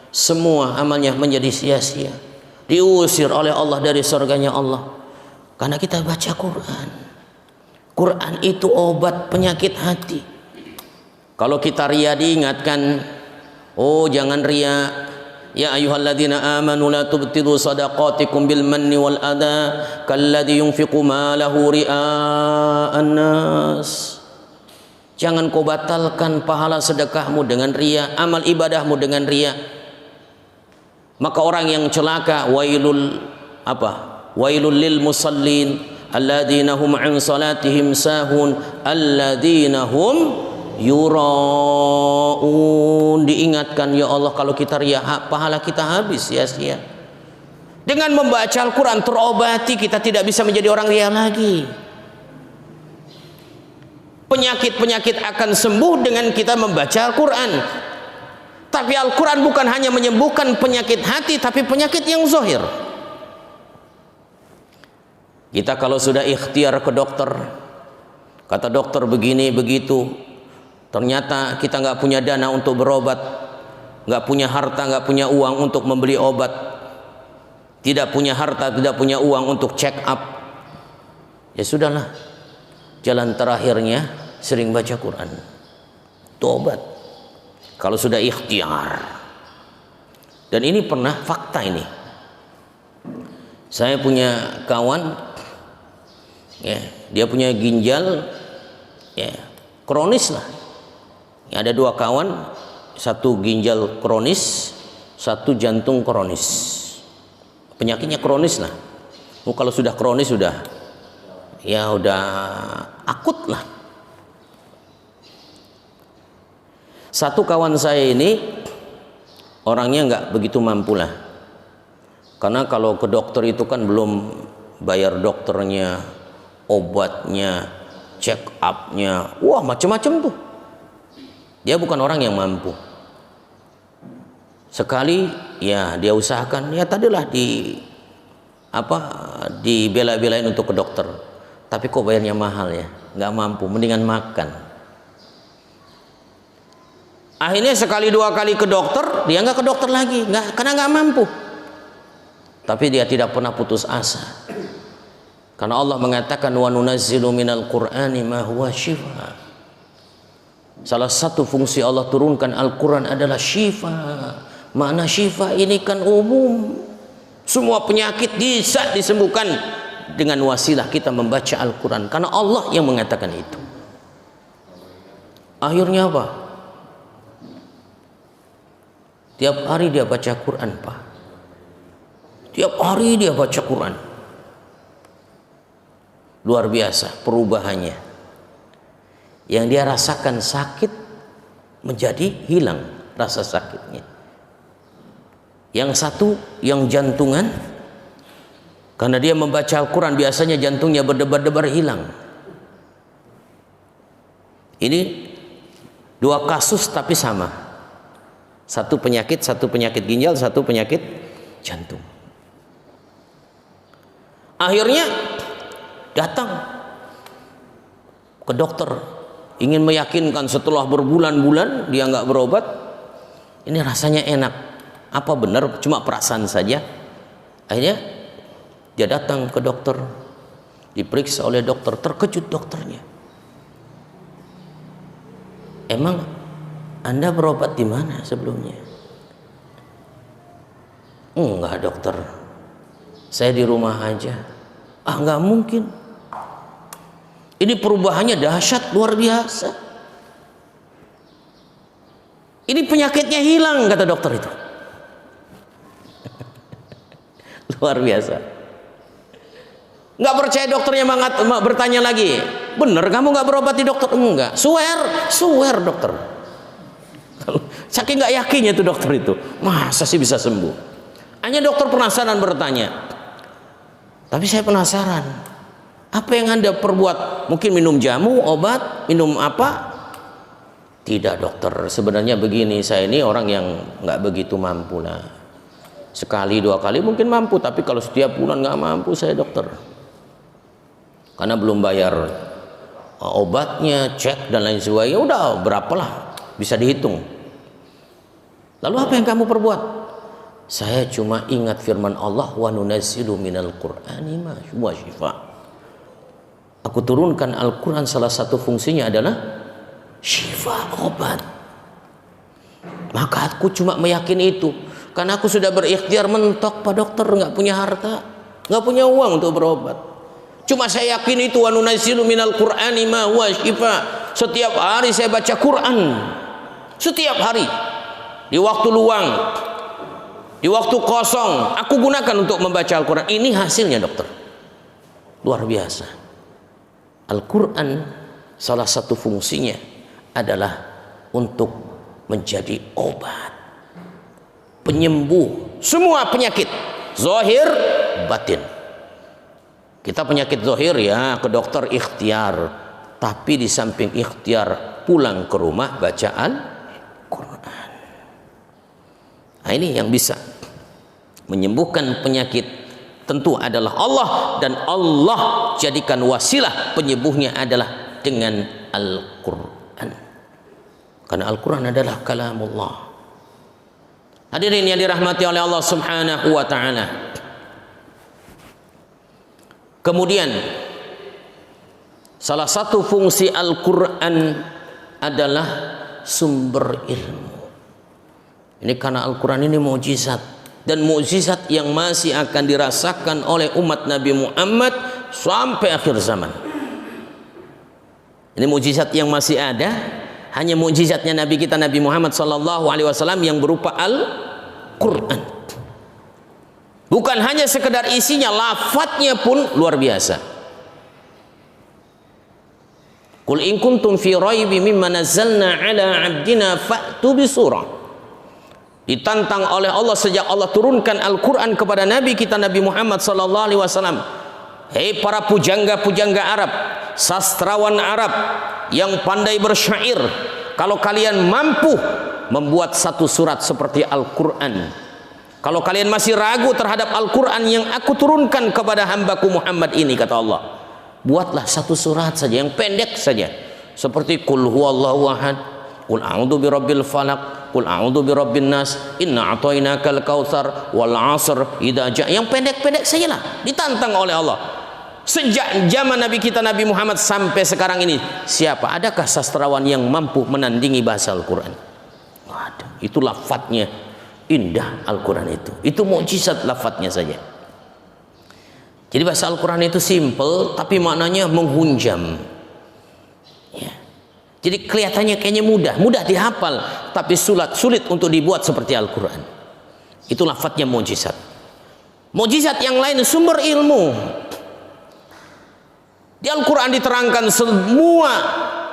semua amalnya menjadi sia-sia, diusir oleh Allah dari surganya Allah. Karena kita baca Quran. Quran itu obat penyakit hati. Kalau kita ria diingatkan, oh jangan ria. Ya ayyuhalladzina amanu la tubtilu sadaqatikum bil manni wal adha kalladzi yunfiqu malahu ria'an nas. Jangan kau batalkan pahala sedekahmu dengan ria, amal ibadahmu dengan ria. Maka orang yang celaka, wailul lil musallin alladzina hum an salatihim sahun alladzina hum yura'un. Diingatkan, ya Allah, kalau kita ria, pahala kita habis sia-sia. Dengan membaca Al-Quran terobati, kita tidak bisa menjadi orang ria lagi. Penyakit-penyakit akan sembuh dengan kita membaca Al-Quran. Tapi Al-Quran bukan hanya menyembuhkan penyakit hati, tapi penyakit yang zahir. Kita kalau sudah ikhtiar ke dokter, kata dokter begini begitu, ternyata kita nggak punya dana untuk berobat, nggak punya harta, nggak punya uang untuk membeli obat, tidak punya harta, tidak punya uang untuk check up, ya sudahlah, jalan terakhirnya sering baca Quran, itu obat. Kalau sudah ikhtiar. Dan ini pernah fakta ini. Saya punya kawan, ya, dia punya ginjal, ya, kronis lah. Ya, ada dua kawan, satu ginjal kronis, satu jantung kronis. Penyakitnya kronis lah. Oh, kalau sudah kronis sudah, ya udah akut lah. Satu kawan saya ini orangnya nggak begitu mampu lah, karena kalau ke dokter itu kan belum bayar dokternya, obatnya, check upnya, wah macam-macam tuh. Dia bukan orang yang mampu. Sekali ya dia usahakan, ya tadilah dibela-belain untuk ke dokter, tapi kok bayarnya mahal ya, nggak mampu, mendingan makan. Akhirnya sekali dua kali ke dokter, dia nggak ke dokter lagi, karena nggak mampu. Tapi dia tidak pernah putus asa, karena Allah mengatakan wa nunazzilu minal qur'ani ma huwa shifa. Salah satu fungsi Allah turunkan Al-Quran adalah syifa. Makna syifa ini kan umum, semua penyakit bisa disembuhkan dengan wasilah kita membaca Al-Quran, karena Allah yang mengatakan itu. Akhirnya apa? Tiap hari dia baca Quran, Pak. Tiap hari dia baca Quran. Luar biasa perubahannya. Yang dia rasakan sakit menjadi hilang rasa sakitnya. Yang satu yang jantungan, karena dia membaca Al-Quran biasanya jantungnya berdebar-debar, hilang. Ini dua kasus tapi sama. Satu penyakit ginjal, satu penyakit jantung. Akhirnya datang ke dokter, ingin meyakinkan setelah berbulan-bulan dia nggak berobat, ini rasanya enak. Apa benar cuma perasaan saja? Akhirnya dia datang ke dokter, diperiksa oleh dokter. Terkejut dokternya. Emang Anda berobat di mana sebelumnya? Enggak dokter, saya di rumah aja. Nggak mungkin. Ini perubahannya dahsyat, luar biasa. Ini penyakitnya hilang, kata dokter itu. Luar biasa. Nggak percaya dokternya, bertanya lagi, bener kamu nggak berobat di dokter? Enggak. Swear dokter. Saking nggak yakinnya tuh dokter itu, masa sih bisa sembuh? Hanya dokter penasaran bertanya. Tapi saya penasaran, apa yang Anda perbuat? Mungkin minum jamu, obat, minum apa? Tidak dokter, sebenarnya begini, saya ini orang yang nggak begitu mampu lah. Sekali dua kali mungkin mampu, tapi kalau setiap bulan nggak mampu saya dokter, karena belum bayar obatnya, cek dan lain sebagainya. Udah berapalah, bisa dihitung. Lalu apa yang kamu perbuat? Saya cuma ingat firman Allah, wa nunazzilu minal qur'ani ma huwa syifa. Aku turunkan Al-Quran, salah satu fungsinya adalah syifa, obat. Maka aku cuma meyakini itu, karena aku sudah berikhtiar mentok, Pak Dokter, nggak punya harta, nggak punya uang untuk berobat. Cuma saya yakin itu, wa nunazzilu minal qur'ani ma huwa syifa. Setiap hari saya baca Quran, setiap hari, di waktu luang, di waktu kosong, aku gunakan untuk membaca Al-Quran. Ini hasilnya dokter, luar biasa. Al-Quran salah satu fungsinya adalah untuk menjadi obat, penyembuh semua penyakit zahir batin. Kita penyakit zahir ya ke dokter ikhtiar, tapi di samping ikhtiar pulang ke rumah baca Al-Quran. Nah, ini yang bisa menyembuhkan penyakit tentu adalah Allah, dan Allah jadikan wasilah penyembuhnya adalah dengan Al-Quran, karena Al-Quran adalah kalamullah. Hadirin yang dirahmati oleh Allah Subhanahu wa ta'ala. Kemudian salah satu fungsi Al-Quran adalah sumber ilmu. Ini karena Al-Quran ini mukjizat, dan mukjizat yang masih akan dirasakan oleh umat Nabi Muhammad sampai akhir zaman. Ini mukjizat yang masih ada, hanya mukjizatnya Nabi kita Nabi Muhammad SAW yang berupa Al-Quran. Bukan hanya sekedar isinya, lafadznya pun luar biasa. Qul in kuntum fi raibi mimma nazzalna ala abdina fa'tu bi surah. Ditantang oleh Allah sejak Allah turunkan Al-Quran kepada Nabi kita Nabi Muhammad SAW. Hei para pujangga-pujangga Arab, sastrawan Arab yang pandai bersyair, kalau kalian mampu membuat satu surat seperti Al-Quran, kalau kalian masih ragu terhadap Al-Quran yang aku turunkan kepada hambaku Muhammad ini, kata Allah, buatlah satu surat saja yang pendek saja, seperti Qul huwallahu ahad, Qul a'udzu birabbil falaq, Qul a'udzu birabbin nas, inna a'tainakal kautsar, wal 'asr idza ja'. Yang pendek-pendek sajalah, ditantang oleh Allah. Sejak zaman Nabi kita Nabi Muhammad sampai sekarang ini, siapa, adakah sastrawan yang mampu menandingi bahasa Al-Quran? Waduh, itu lafadznya indah Al-Quran itu mukjizat lafadznya saja. Jadi bahasa Al-Quran itu simple tapi maknanya menghunjam ya. Jadi kelihatannya kayaknya mudah dihafal, tapi sulit untuk dibuat seperti Al-Quran. Itu lafadznya mukjizat. Mukjizat yang lain sumber ilmu. Di Al-Quran diterangkan semua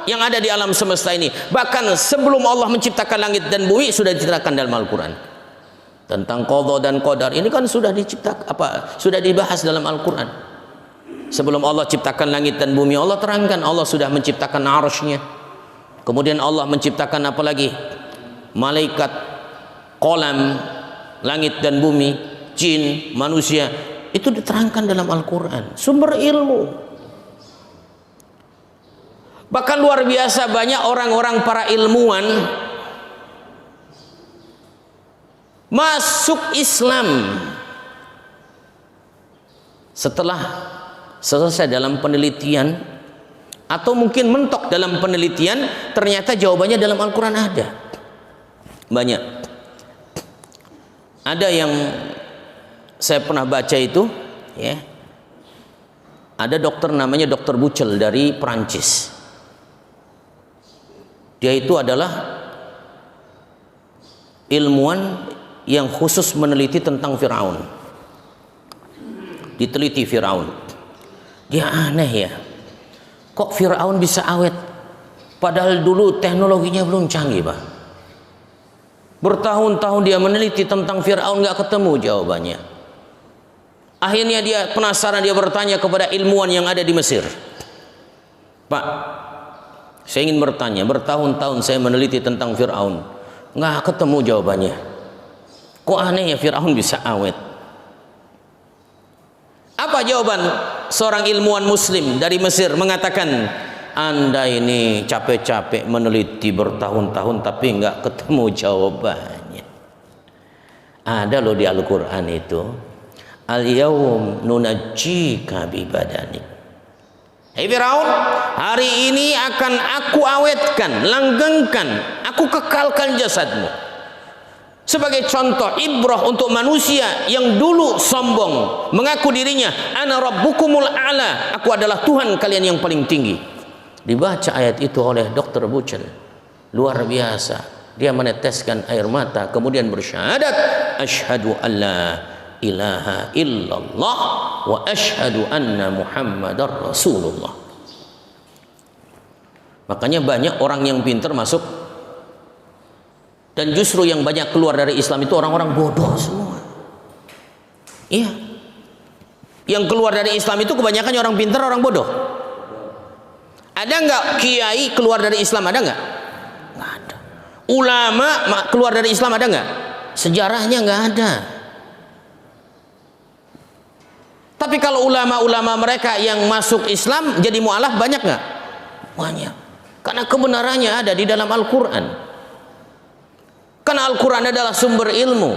yang ada di alam semesta ini. Bahkan sebelum Allah menciptakan langit dan bumi sudah diterangkan dalam Al-Quran. Tentang qadha dan qadar ini kan sudah sudah dibahas dalam Al-Quran. Sebelum Allah ciptakan langit dan bumi, Allah terangkan, Allah sudah menciptakan arsy-Nya. Kemudian Allah menciptakan apa lagi? Malaikat, qalam, langit dan bumi, jin, manusia. Itu diterangkan dalam Al-Quran. Sumber ilmu. Bahkan luar biasa banyak orang-orang para ilmuwan masuk Islam setelah selesai dalam penelitian, atau mungkin mentok dalam penelitian, ternyata jawabannya dalam Al-Quran ada. Banyak. Ada yang saya pernah baca itu ya, ada dokter namanya Dokter Buchel dari Perancis. Dia itu adalah ilmuwan yang khusus meneliti tentang Firaun. Diteliti Firaun. Dia aneh ya, kok Firaun bisa awet padahal dulu teknologinya belum canggih, Pak. Bertahun-tahun dia meneliti tentang Firaun, nggak ketemu jawabannya. Akhirnya dia penasaran, dia bertanya kepada ilmuwan yang ada di Mesir. Pak, saya ingin bertanya, bertahun-tahun saya meneliti tentang Firaun, nggak ketemu jawabannya. Kok aneh ya Firaun bisa awet? Apa jawaban seorang ilmuwan muslim dari Mesir? Mengatakan, Anda ini capek-capek meneliti bertahun-tahun tapi nggak ketemu jawabannya. Ada loh di Al-Quran itu, Al-yawm nunajjika bi badanik. Hei Firaun, hari ini akan aku awetkan, langgengkan, aku kekalkan jasadmu. Sebagai contoh ibrah untuk manusia yang dulu sombong, mengaku dirinya ana rabbukumul a'la, aku adalah Tuhan kalian yang paling tinggi. Dibaca ayat itu oleh Dokter Buchel, luar biasa. Dia meneteskan air mata, kemudian bersyahadat, asyhadu alla ilaha illallah wa asyhadu anna muhammadar rasulullah. Makanya banyak orang yang pintar masuk, dan justru yang banyak keluar dari Islam itu orang-orang bodoh semua. Iya, yang keluar dari Islam itu kebanyakan orang pintar, orang bodoh. Ada nggak kiai keluar dari Islam? Ada nggak? Nggak ada. Ulama keluar dari Islam ada nggak? Sejarahnya nggak ada. Tapi kalau ulama-ulama mereka yang masuk Islam jadi mu'alaf banyak nggak? Banyak. Karena kebenarannya ada di dalam Al-Quran. Karena Al-Quran adalah sumber ilmu.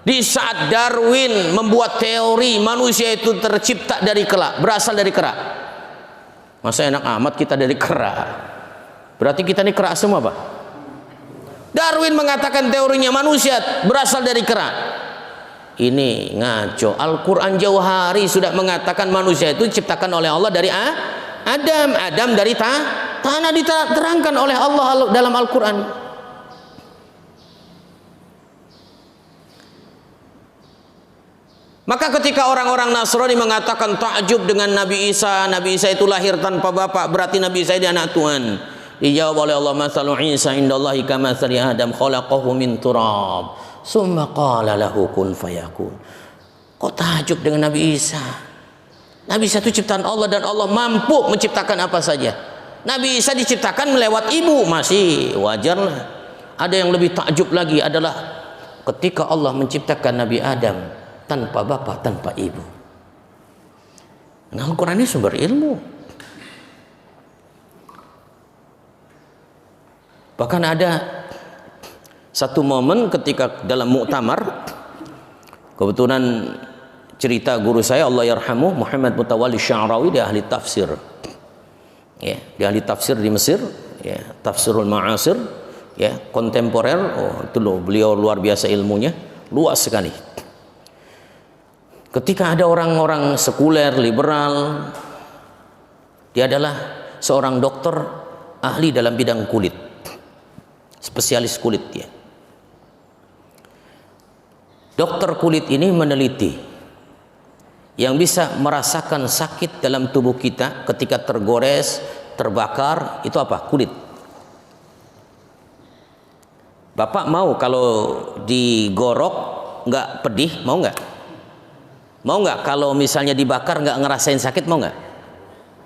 Di saat Darwin membuat teori manusia itu tercipta dari kera, berasal dari kera. Masa enak amat kita dari kera? Berarti kita ini kera semua, Pak. Darwin mengatakan teorinya manusia berasal dari kera. Ini ngaco. Al-Quran jauh hari sudah mengatakan manusia itu diciptakan oleh Allah dari Adam. Adam dari tanah, diterangkan oleh Allah dalam Al-Quran. Maka ketika orang-orang Nasrani mengatakan takjub dengan Nabi Isa itu lahir tanpa bapak, berarti Nabi Isa ini anak Tuhan. Dijawab oleh Allah, masalu Isa indallahi kamatsali Adam khalaqahu min turab summa qala lahu kun fayakun. Kok takjub dengan Nabi Isa? Nabi Isa itu ciptaan Allah dan Allah mampu menciptakan apa saja. Nabi Isa diciptakan melewat ibu, masih wajar lah. Ada yang lebih takjub lagi adalah ketika Allah menciptakan Nabi Adam tanpa bapak, tanpa ibu. Nah, Al-Quran ini sumber ilmu. Bahkan ada satu momen ketika dalam muktamar, kebetulan cerita guru saya Allah yarhamuh Muhammad Mutawalli Sya'rawi, dia ahli tafsir. Ya, dia ahli tafsir di Mesir, ya, Tafsirul Ma'asir, ya, kontemporer. Oh, itu loh, beliau luar biasa ilmunya, luas sekali. Ketika ada orang-orang sekuler, liberal, dia adalah seorang dokter ahli dalam bidang kulit, spesialis kulit dia. Dokter kulit ini meneliti yang bisa merasakan sakit dalam tubuh kita ketika tergores, terbakar, itu apa? Kulit. Bapak mau kalau digorok nggak pedih, mau nggak? Mau nggak kalau misalnya dibakar nggak ngerasain sakit, mau nggak?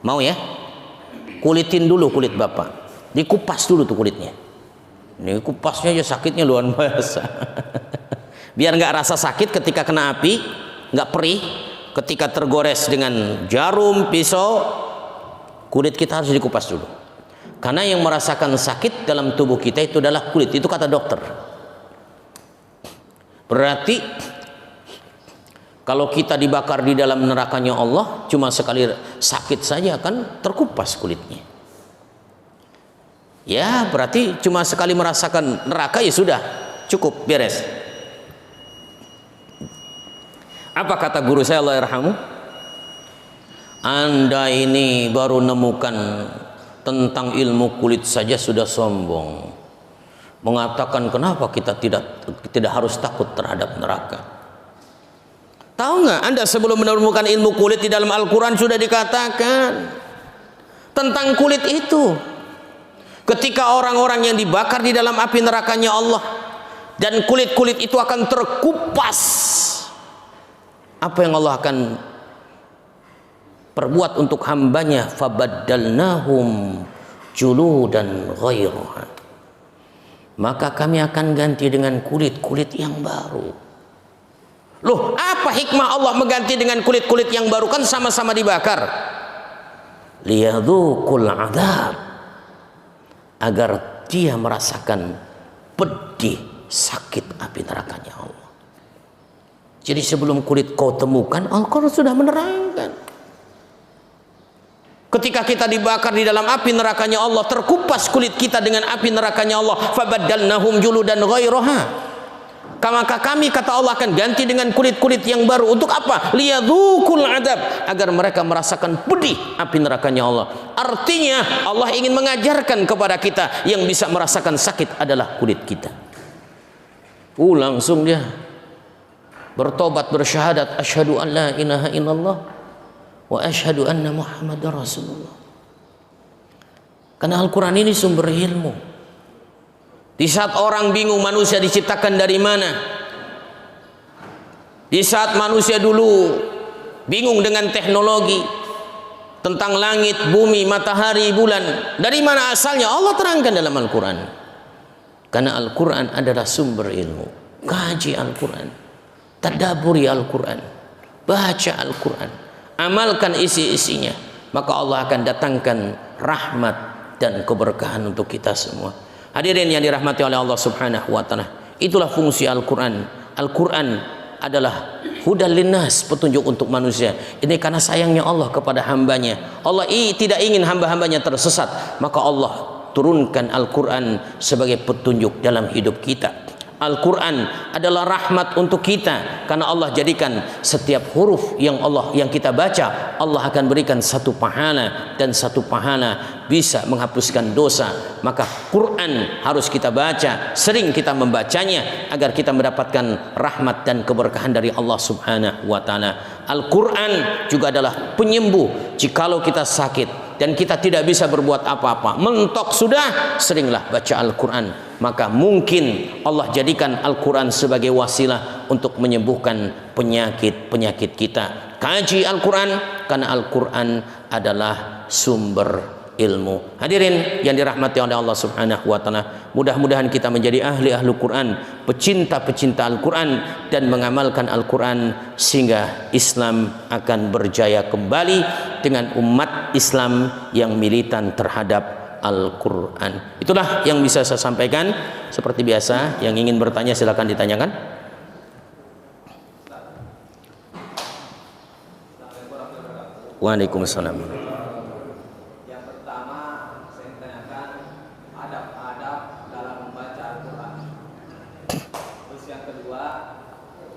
Mau ya? Kulitin dulu kulit bapak, dikupas dulu tuh kulitnya. Ini kupasnya aja sakitnya luar biasa. Biar nggak rasa sakit ketika kena api, nggak perih. Ketika tergores dengan jarum, pisau, kulit kita harus dikupas dulu. Karena yang merasakan sakit dalam tubuh kita itu adalah kulit. Itu kata dokter. Berarti kalau kita dibakar di dalam nerakanya Allah, cuma sekali sakit saja akan terkupas kulitnya. Ya, berarti cuma sekali merasakan neraka ya sudah, cukup, beres. Apa kata guru saya Allah yarhamu? Anda ini baru nemukan tentang ilmu kulit saja sudah sombong, mengatakan kenapa kita tidak harus takut terhadap neraka. Tahu nggak Anda sebelum menemukan ilmu kulit di dalam Al-Quran sudah dikatakan tentang kulit itu. Ketika orang-orang yang dibakar di dalam api nerakanya Allah dan kulit-kulit itu akan terkupas, apa yang Allah akan perbuat untuk hambanya? Fabaddalnahum juludan ghairaha. Maka kami akan ganti dengan kulit-kulit yang baru. Loh, apa hikmah Allah mengganti dengan kulit-kulit yang baru? Kan sama-sama dibakar. Liyadzuqul adzab, agar dia merasakan pedih sakit api nerakanya Allah. Jadi sebelum kulit kau temukan, Al-Quran sudah menerangkan. Ketika kita dibakar di dalam api nerakanya Allah, terkupas kulit kita dengan api nerakanya Allah. Fabaddalnahum juludan ghairaha. Maka kami, kata Allah, akan ganti dengan kulit-kulit yang baru. Untuk apa? Liyadzuqul adzab, agar mereka merasakan pedih api nerakanya Allah. Artinya Allah ingin mengajarkan kepada kita yang bisa merasakan sakit adalah kulit kita. Langsung dia bertobat, bersyahadat, asyhadu an la ilaha illallah wa asyhadu anna Muhammadar Rasulullah. Karena Al-Quran ini sumber ilmu. Di saat orang bingung manusia diciptakan dari mana, di saat manusia dulu bingung dengan teknologi tentang langit, bumi, matahari, bulan, dari mana asalnya, Allah terangkan dalam Al-Quran. Karena Al-Quran adalah sumber ilmu. Kaji Al-Quran, tadabburi Al-Quran, baca Al-Quran, amalkan isi-isinya, maka Allah akan datangkan rahmat dan keberkahan untuk kita semua. Hadirin yang dirahmati oleh Allah Subhanahu wa taala, itulah fungsi Al-Quran. Al-Quran adalah hudal linnas, petunjuk untuk manusia. Ini karena sayangnya Allah kepada hambanya. Allah tidak ingin hamba-hambanya tersesat, maka Allah turunkan Al-Quran sebagai petunjuk dalam hidup kita. Al-Quran adalah rahmat untuk kita, karena Allah jadikan setiap huruf yang kita baca, Allah akan berikan satu pahala, dan satu pahala bisa menghapuskan dosa. Maka Quran harus kita baca, sering kita membacanya agar kita mendapatkan rahmat dan keberkahan dari Allah Subhanahu wa taala. Al-Quran juga adalah penyembuh jikalau kita sakit dan kita tidak bisa berbuat apa-apa, mentok sudah, seringlah baca Al-Quran, maka mungkin Allah jadikan Al-Quran sebagai wasilah untuk menyembuhkan penyakit-penyakit kita. Kaji Al-Quran, karena Al-Quran adalah sumber ilmu. Hadirin yang dirahmati oleh Allah Subhanahu wa taala, mudah-mudahan kita menjadi ahli Quran, pecinta Al-Quran, dan mengamalkan Al-Quran sehingga Islam akan berjaya kembali dengan umat Islam yang militan terhadap Al-Quran. Itulah yang bisa saya sampaikan. Seperti biasa, yang ingin bertanya silakan ditanyakan. Waalaikumsalam. Yang pertama saya tanyakan adab-adab dalam membaca Al-Quran. Terus yang kedua,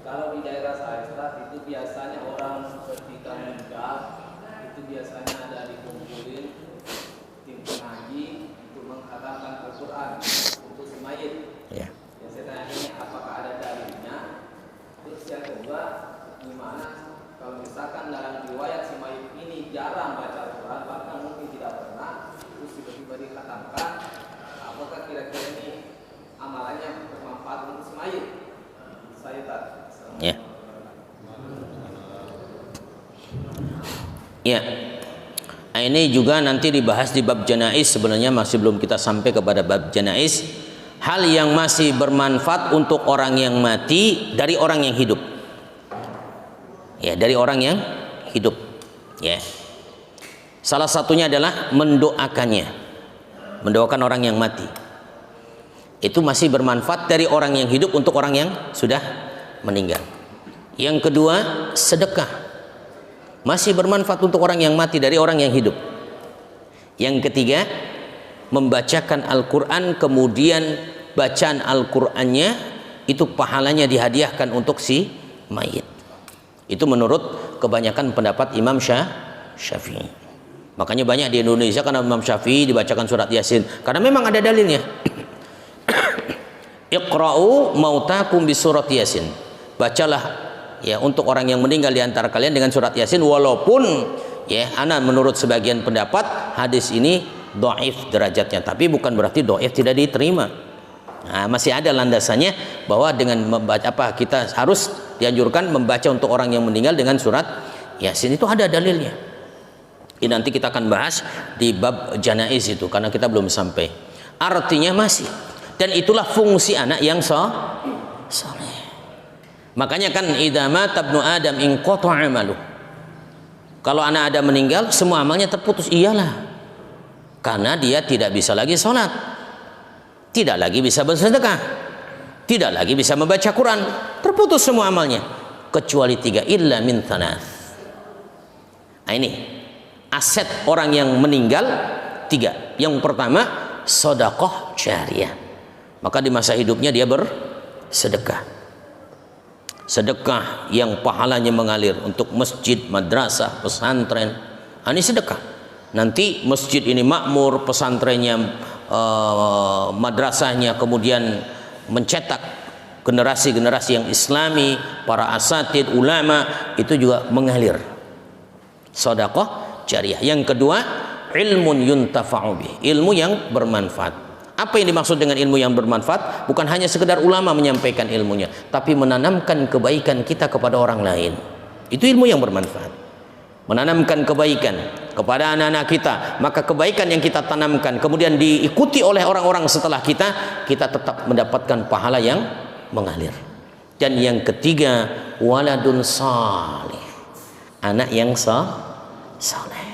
kalau di daerah saya Ustaz, itu biasanya orang ketika meninggal itu biasanya ada dikumpulin tim pengaji untuk menghatamkan Al-Quran untuk si mayit. Ya. Yang saya tanya ini apakah ada dalilnya? Terus yang kedua, gimana kalau misalkan dalam riwayat si mayit ini jarang baca Al-Quran, bahkan mungkin tidak pernah, terus tiba-tiba dikhatamkan, apakah kira-kira ini amalannya bermanfaat untuk si mayit? Saya tak. Ya. Ya. Nah, ini juga nanti dibahas di bab janaiz. Sebenarnya masih belum kita sampai kepada bab janaiz. Hal yang masih bermanfaat untuk orang yang mati dari orang yang hidup. Ya, dari orang yang hidup. Ya. Salah satunya adalah mendoakannya. Mendoakan orang yang mati. Itu masih bermanfaat dari orang yang hidup untuk orang yang sudah meninggal. Yang kedua, sedekah. Masih bermanfaat untuk orang yang mati dari orang yang hidup. Yang ketiga, membacakan Al-Quran, kemudian bacaan Al-Qurannya itu pahalanya dihadiahkan untuk si mayit. Itu menurut kebanyakan pendapat Imam Syafi'i. Makanya banyak di Indonesia karena Imam Syafi'i dibacakan surat Yasin, karena memang ada dalilnya. Iqra'u mautakum bi surat Yasin. Bacalah ya untuk orang yang meninggal di antara kalian dengan surat Yasin, walaupun ya ana menurut sebagian pendapat hadis ini dhaif derajatnya, tapi bukan berarti dhaif tidak diterima. Nah, masih ada landasannya bahwa dengan membaca kita harus dianjurkan membaca untuk orang yang meninggal dengan surat Yasin, itu ada dalilnya. Ini nanti kita akan bahas di bab janaiz itu karena kita belum sampai. Artinya masih, dan itulah fungsi anak yang saleh. Makanya kan idza mata ibnu adam inqata'a 'amaluh. Kalau anak Adam meninggal, semua amalnya terputus. Iyalah, karena dia tidak bisa lagi sholat, tidak lagi bisa bersedekah, tidak lagi bisa membaca Quran, terputus semua amalnya kecuali 3, illa min thalath. Nah, ini aset orang yang meninggal 3. Yang pertama, sedekah jariyah. Maka di masa hidupnya dia bersedekah. Sedekah yang pahalanya mengalir untuk masjid, madrasah, pesantren. Ini sedekah. Nanti masjid ini makmur, pesantrennya, madrasahnya kemudian mencetak generasi-generasi yang islami, para asatid, ulama, itu juga mengalir. Sedekah jariyah. Yang kedua, ilmun yuntafa'u bih, ilmu yang bermanfaat. Apa yang dimaksud dengan ilmu yang bermanfaat? Bukan hanya sekedar ulama menyampaikan ilmunya, tapi menanamkan kebaikan kita kepada orang lain. Itu ilmu yang bermanfaat. Menanamkan kebaikan kepada anak-anak kita, maka kebaikan yang kita tanamkan kemudian diikuti oleh orang-orang setelah kita tetap mendapatkan pahala yang mengalir. Dan yang ketiga, waladun salih, anak yang saleh.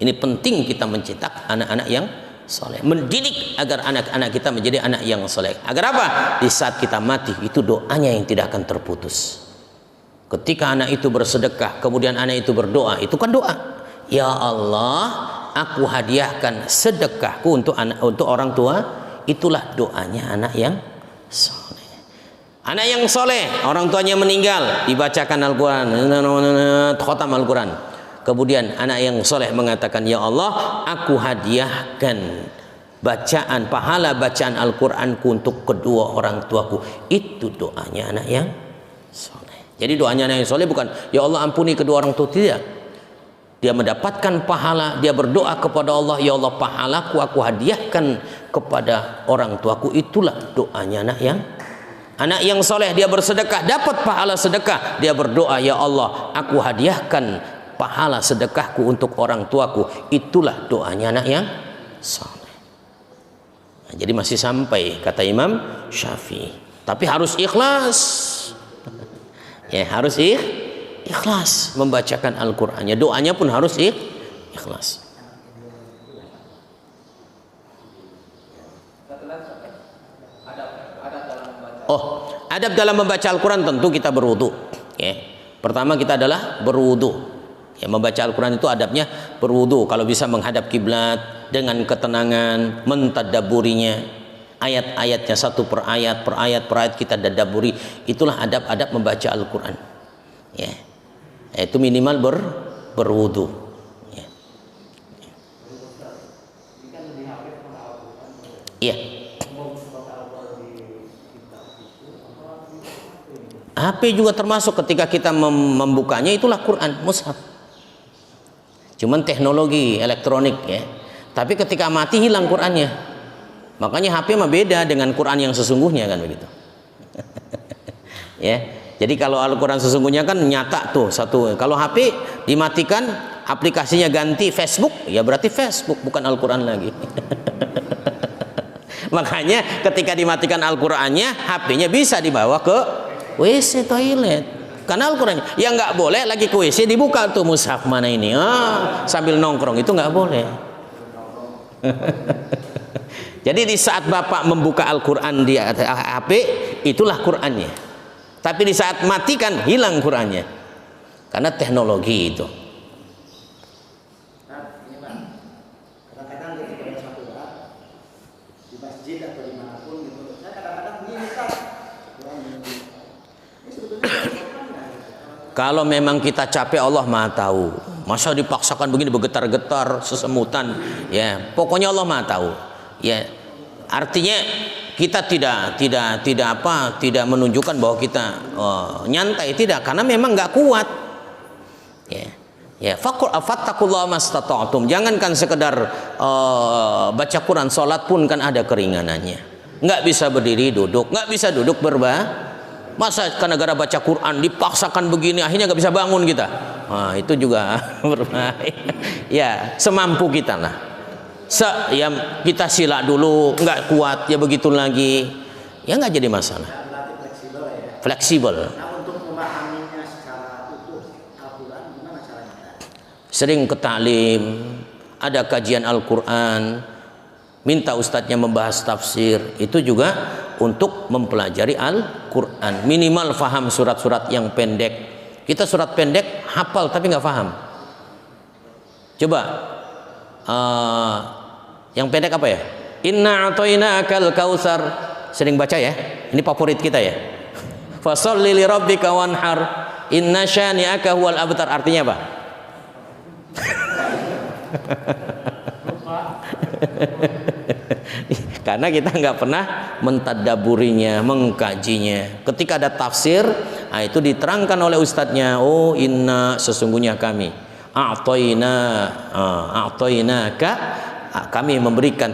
Ini penting kita mencetak anak-anak yang soleh, mendidik agar anak-anak kita menjadi anak yang soleh. Agar apa? Di saat kita mati, itu doanya yang tidak akan terputus. Ketika anak itu bersedekah, kemudian anak itu berdoa, itu kan doa. Ya Allah, aku hadiahkan sedekahku untuk orang tua. Itulah doanya anak yang soleh. Anak yang soleh, orang tuanya meninggal, dibacakan Al-Quran, khotam Al-Quran. Kemudian anak yang soleh mengatakan, ya Allah, aku hadiahkan pahala bacaan Al-Quranku untuk kedua orang tuaku. Itu doanya anak yang soleh. Jadi doanya anak yang soleh bukan, ya Allah ampuni kedua orang tua, tidak. Dia mendapatkan pahala, dia berdoa kepada Allah, ya Allah pahalaku aku hadiahkan kepada orang tuaku. Itulah doanya anak yang soleh. Dia bersedekah, dapat pahala sedekah. Dia berdoa, ya Allah aku hadiahkan pahala sedekahku untuk orang tuaku, itulah doanya anak yang saleh. Nah, jadi masih sampai kata Imam Syafi'i, tapi harus ikhlas. Ya, harus ikhlas membacakan Al-Qur'annya, doanya pun harus ikhlas. Oh, adab dalam membaca Al-Quran tentu kita berwudu. Ya. Pertama kita adalah berwudu. Ya, membaca Al-Quran itu adabnya berwudu. Kalau bisa menghadap kiblat dengan ketenangan, mentadaburinya, ayat-ayatnya satu per ayat kita tadaburi. Itulah adab-adab membaca Al-Quran. Ya. Itu minimal berwudu. Ya. Iya. HP juga termasuk ketika kita membukanya, itulah Quran, mushaf. Cuman teknologi elektronik ya. Tapi ketika mati hilang Qurannya. Makanya HP mah beda dengan Quran yang sesungguhnya kan begitu. Ya. Jadi kalau Al-Quran sesungguhnya kan nyata tuh satu. Kalau HP dimatikan, aplikasinya ganti Facebook, ya berarti Facebook bukan Al-Quran lagi. Makanya ketika dimatikan Al-Qurannya, HP-nya bisa dibawa ke WC toilet. Karena Al-Quran yang nggak boleh lagi ke WC dibuka tuh mushaf mana ini, sambil nongkrong, itu nggak boleh. Jadi di saat bapak membuka Al-Quran di HP, itulah Qurannya. Tapi di saat matikan hilang Qurannya, karena teknologi itu. Kalau memang kita capek, Allah Maha tahu. Masa dipaksakan begini bergetar-getar sesemutan, ya pokoknya Allah Maha tahu. Ya artinya kita tidak menunjukkan bahwa kita nyantai, tidak, karena memang nggak kuat. Ya fattaqullaha mastata'tum. Jangankan sekedar baca Quran, sholat pun kan ada keringanannya. Nggak bisa berdiri duduk, nggak bisa duduk masa karena gara baca Quran dipaksakan begini akhirnya nggak bisa bangun kita. Nah, itu juga berbahaya. Ya semampu kita lah. Ya kita sila dulu, nggak kuat ya begitu lagi, ya nggak jadi masalah. Fleksibel. Nah, untuk memahaminya secara utuh Al-Quran gimana caranya? Sering ke taklim, ada kajian Al-Quran, minta ustadznya membahas tafsir, itu juga untuk mempelajari Al-Quran. Minimal faham surat-surat yang pendek. Kita surat pendek hafal tapi nggak faham. Coba yang pendek apa ya? Inna a'tainakal kautsar. Sering baca ya? Ini favorit kita ya. Fasholli li rabbika wanhar. Inna syani'aka huwal abtar. Artinya apa? Karena kita nggak pernah mentadaburinya, mengkajinya. Ketika ada tafsir, nah itu diterangkan oleh ustadznya. Oh inna, sesungguhnya kami a'tainaka, kami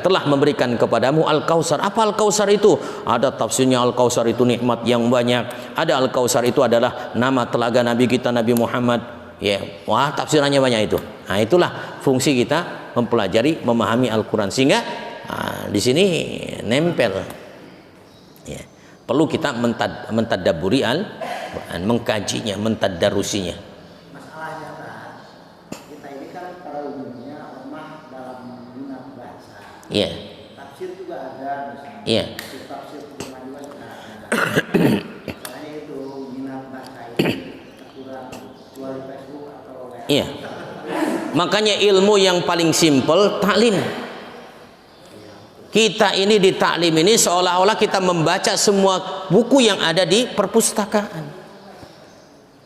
telah memberikan kepadamu Al-Kautsar. Apa Al-Kautsar itu? Ada tafsirnya, Al-Kautsar itu nikmat yang banyak. Ada Al-Kautsar itu adalah nama telaga Nabi kita Nabi Muhammad. Ya, wah tafsirannya banyak itu. Nah itulah fungsi kita mempelajari, memahami Al-Quran, sehingga di sini nempel. Ya, perlu kita mentadaburi Al-Quran, mengkajinya, mentadarusinya. Masalahnya Pak, kita ini kan pada umumnya lemah dalam minat baca. Iya. Tafsir juga ada misalnya. Iya. Tafsir juga juga ada. Makanya itu minat baca ini kurang, kecuali Facebook atau WA. Iya. Makanya ilmu yang paling simpel taklim. Kita ini di taklim ini seolah-olah kita membaca semua buku yang ada di perpustakaan.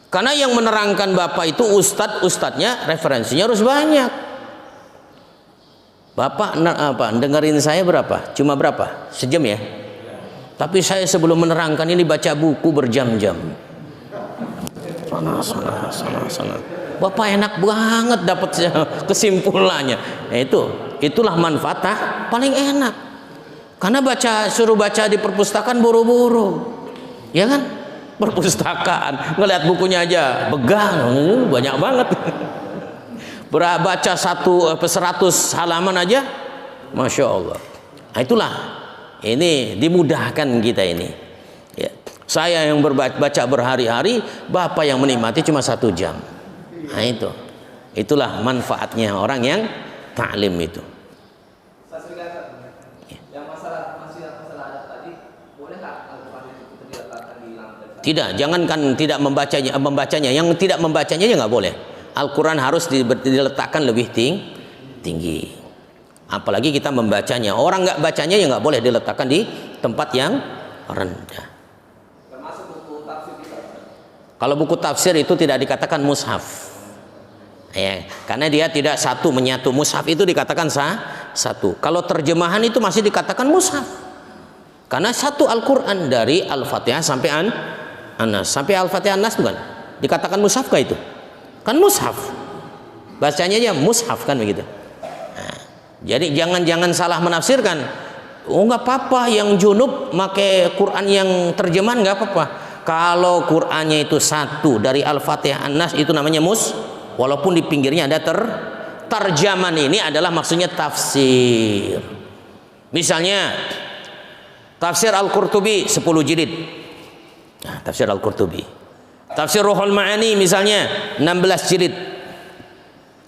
Karena yang menerangkan Bapak itu ustadznya referensinya harus banyak. Bapak dengerin saya berapa? Cuma berapa? Sejam ya? Tapi saya sebelum menerangkan ini baca buku berjam-jam. Sana. Bapak enak banget dapat kesimpulannya. Itulah manfaat paling enak. Karena suruh baca di perpustakaan buru-buru, ya kan? Perpustakaan ngeliat bukunya aja begang, banyak banget. baca 100 halaman aja, masya Allah. Nah, itulah, ini dimudahkan kita ini. Ya. Saya yang baca berhari-hari, bapak yang menikmati cuma 1 jam. Nah itulah manfaatnya orang yang ta'lim itu. Yang masalah adat tadi, bolehkah Al-Quran itu diletakkan di lantai? Tidak, jangankan tidak membacanya, yang tidak membacanya ya nggak boleh. Al-Quran harus diletakkan lebih tinggi. Apalagi kita membacanya. Orang nggak bacanya ya nggak boleh diletakkan di tempat yang rendah. Termasuk buku tafsir kita. Kalau buku tafsir itu tidak dikatakan mushaf. Ya, karena dia tidak satu menyatu. Mushaf itu dikatakan satu. Kalau terjemahan itu masih dikatakan mushaf. Karena satu Al-Quran dari Al-Fatihah sampai An-Nas. Sampai Al-Fatihah An-Nas bukan? Dikatakan mushaf kah itu? Kan mushaf. Bacanya aja mushaf kan begitu. Nah, jadi jangan salah menafsirkan. Oh nggak apa-apa yang junub pakai Quran yang terjemahan nggak apa-apa. Kalau Qurannya itu satu dari Al-Fatihah An-Nas itu namanya walaupun di pinggirnya ada terjemahan, ini adalah maksudnya tafsir. Misalnya tafsir Al-Qurtubi 10 jilid. Nah, tafsir Al-Qurtubi. Tafsir Ruhul Ma'ani misalnya 16 jilid.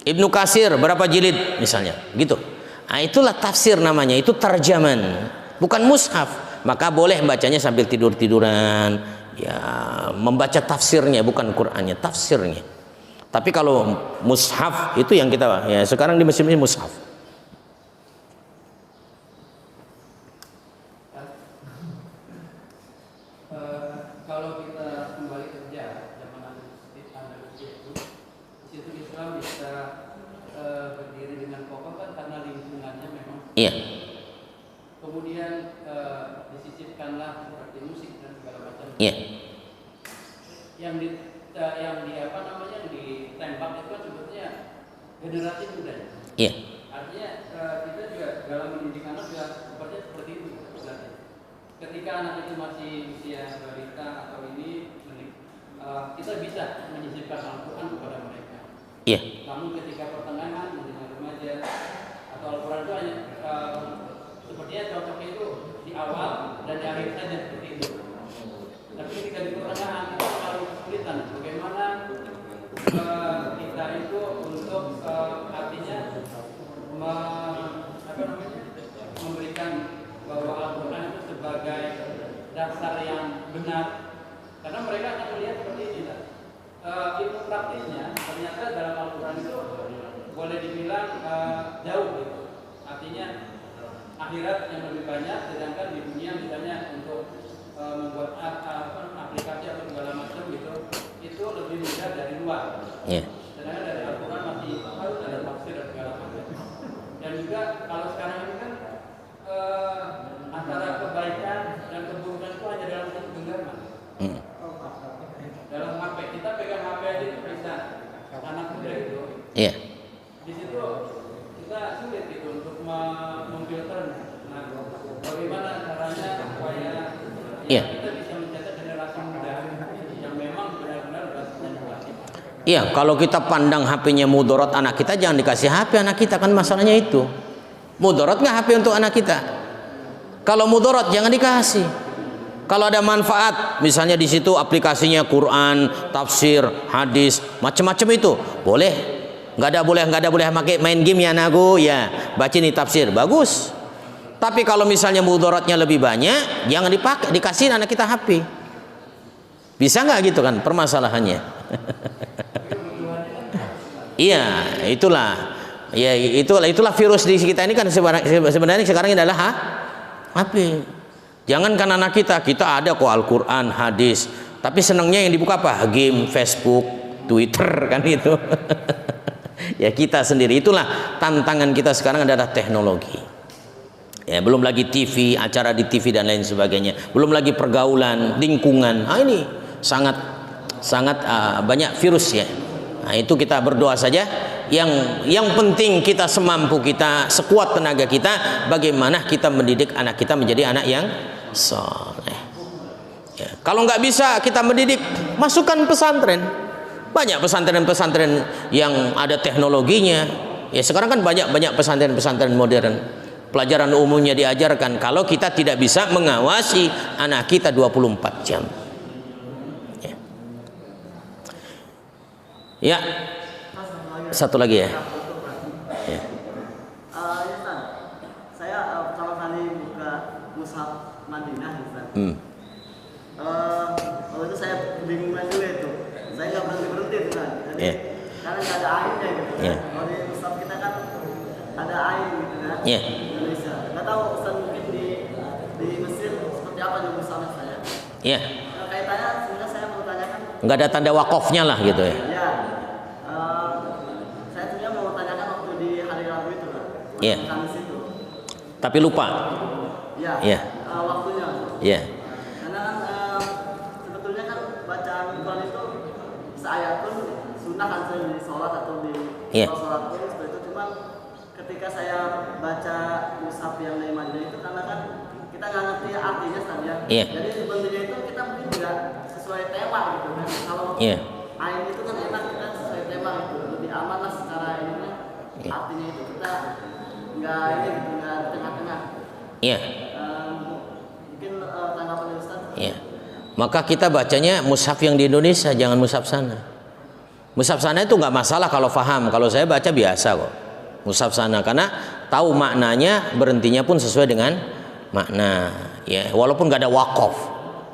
Ibnu Katsir berapa jilid misalnya, gitu. Nah, itulah tafsir namanya, itu terjemahan, bukan mushaf. Maka boleh bacanya sambil tidur-tiduran, ya membaca tafsirnya, bukan Qur'annya, tafsirnya. Tapi kalau mushaf itu yang kita, ya sekarang di masjid ini mushaf. Kalau kita kembali kerja zaman Andalusia itu, di situ Islam bisa berdiri dengan kokoh kan karena lingkungannya memang. Iya. Kemudian disisipkanlah seperti musik dan segala macam. Iya. Yang ditembak itu kan sebetulnya generasi muda. Iya. Artinya kita juga dalam mendidik anak juga seperti itu. Ketika anak itu masih usia balita atau ini, kita bisa menyisipkan Al-Quran kepada mereka. Iya. Namun ketika pertengahan menjelang remaja atau Al-Quran itu hanya sepertinya cocoknya itu di awal dan di akhir saja seperti itu. Tapi ketika di pertengahan kita selalu kesulitan bagaimana kita itu untuk artinya memberikan bahwa Al-Quran itu sebagai dasar yang benar, karena mereka akan melihat seperti ini. Ilmu praktisnya ternyata dalam Al-Quran itu boleh dibilang jauh gitu. Artinya akhirat yang lebih banyak, sedangkan di dunia misalnya untuk membuat aplikasi atau segala macam gitu, itu lebih mudah dari luar. Iya. Sedangkan dari Al-Quran masih harus ada tafsir dan segala macam. Dan juga kalau sekarang ini kan antara kebaikan dan keburukan itu hanya dalam satu genggaman. Dalam HP, kita pegang HP aja itu bisa anak muda itu. Iya. Di situ kita sulit gitu untuk memfilter. Nah, bagaimana caranya supaya kita bisa mencetak generasi muda yang memang benar-benar berasnya kualitas. Iya, kalau kita pandang HP-nya mudarat anak kita, jangan dikasih HP anak kita, kan masalahnya itu. Mudarat nggak HP untuk anak kita? Kalau mudarat jangan dikasih. Kalau ada manfaat, misalnya di situ aplikasinya Quran, tafsir, hadis, macam-macam itu boleh. Nggak ada boleh main game ya anakku, ya baca ini tafsir, bagus. Tapi kalau misalnya mudaratnya lebih banyak, jangan dipakai, dikasih anak kita HP. Bisa nggak gitu kan permasalahannya? Iya, itulah. Ya, itulah virus di kita ini kan sebenarnya sekarang ini adalah HP. Jangankan anak kita ada kok Al-Quran, hadis, tapi senangnya yang dibuka apa? Game, Facebook, Twitter, kan itu. Ya kita sendiri, itulah tantangan kita sekarang adalah teknologi. Ya, belum lagi TV, acara di TV dan lain sebagainya. Belum lagi pergaulan, lingkungan. Ini sangat banyak virus ya. Nah, itu kita berdoa saja. Yang penting kita semampu kita, sekuat tenaga kita, bagaimana kita mendidik anak kita menjadi anak yang soleh. Ya. Kalau nggak bisa kita mendidik, masukkan pesantren. Banyak pesantren-pesantren yang ada teknologinya. Ya sekarang kan banyak pesantren-pesantren modern. Pelajaran umumnya diajarkan. Kalau kita tidak bisa mengawasi anak kita 24 jam. Ya. Satu lagi ya. Ya. Saya pertama kali buka mushaf Madinah, Ustaz. Waktu itu saya bingung dulu itu. Saya nggak berhenti, Ustaz. Jadi karena nggak ada airnya gitu. Kalau di mushaf kita kan ada air gitu kan. Indonesia. Nggak tahu Ustaz, mungkin di Mesir seperti apa di mushafnya saya. Iya. Kaitannya sebenarnya saya mau tanyakan. Nggak ada tanda wakofnya lah gitu ya. Ya. Saya sebenarnya mau tanyakan waktu di hari Rabu itu, Pak. Iya. Kamis itu. Tapi lupa. Ya. Waktunya. Iya. Karena kan sebetulnya kan bacaan Quran itu seayat pun sunnah kan di sholat atau di sholat pun seperti itu. Cuma ketika saya baca mushaf yang dari Madinah itu karena kan kita nggak ngerti artinya saja. Jadi sebenarnya itu kita mungkin tidak sesuai tema gitu kan. Kalau ain itu kan enak kita sesuai tema gitu. Lebih aman lah secara ininya. Artinya itu kita nggak ini gitu, nggak di tengah-tengah. Iya. Mungkin tanggapan Ustaz. Iya. Maka kita bacanya mushaf yang di Indonesia, jangan mushaf sana. Mushaf sana itu nggak masalah kalau faham. Kalau saya baca biasa kok. Mushaf sana karena tahu maknanya, berhentinya pun sesuai dengan makna. Ya, walaupun nggak ada wakof.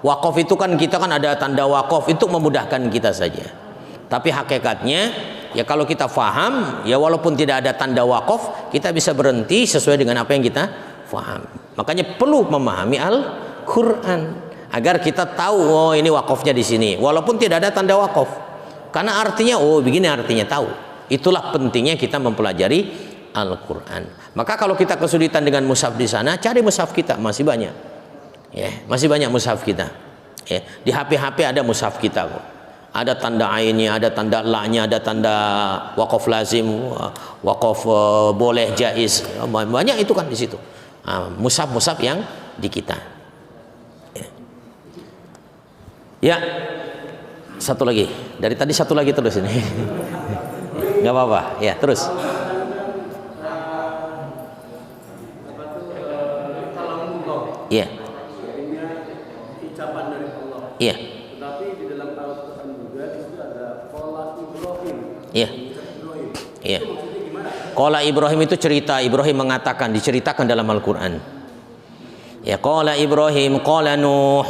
Wakof itu kan kita kan ada tanda wakof itu memudahkan kita saja. Tapi hakikatnya ya kalau kita faham ya walaupun tidak ada tanda wakof kita bisa berhenti sesuai dengan apa yang kita faham. Makanya perlu memahami Al-Quran agar kita tahu oh ini wakofnya di sini walaupun tidak ada tanda wakof. Karena artinya oh begini artinya tahu. Itulah pentingnya kita mempelajari Al-Quran. Maka kalau kita kesulitan dengan mushaf di sana, cari mushaf kita masih banyak. Ya, masih banyak mushaf kita. Ya, di HP-HP ada mushaf kita kok. Ada tanda ainnya, ada tanda la-nya, ada tanda wakof lazim, wakof boleh jaiz. Banyak itu kan di situ. Mushaf-mushaf yang di kita. Ya. Satu lagi. Dari tadi satu lagi terus ini. Enggak apa-apa. Ya, terus. Iya. Ucapan dari Allah. Iya. Tetapi di dalam Al-Quran juga itu ada qala Ibrahim. Iya. Iya. Qala Ibrahim itu cerita Ibrahim mengatakan diceritakan dalam Al-Quran. Ya, qala Ibrahim qala Nuh.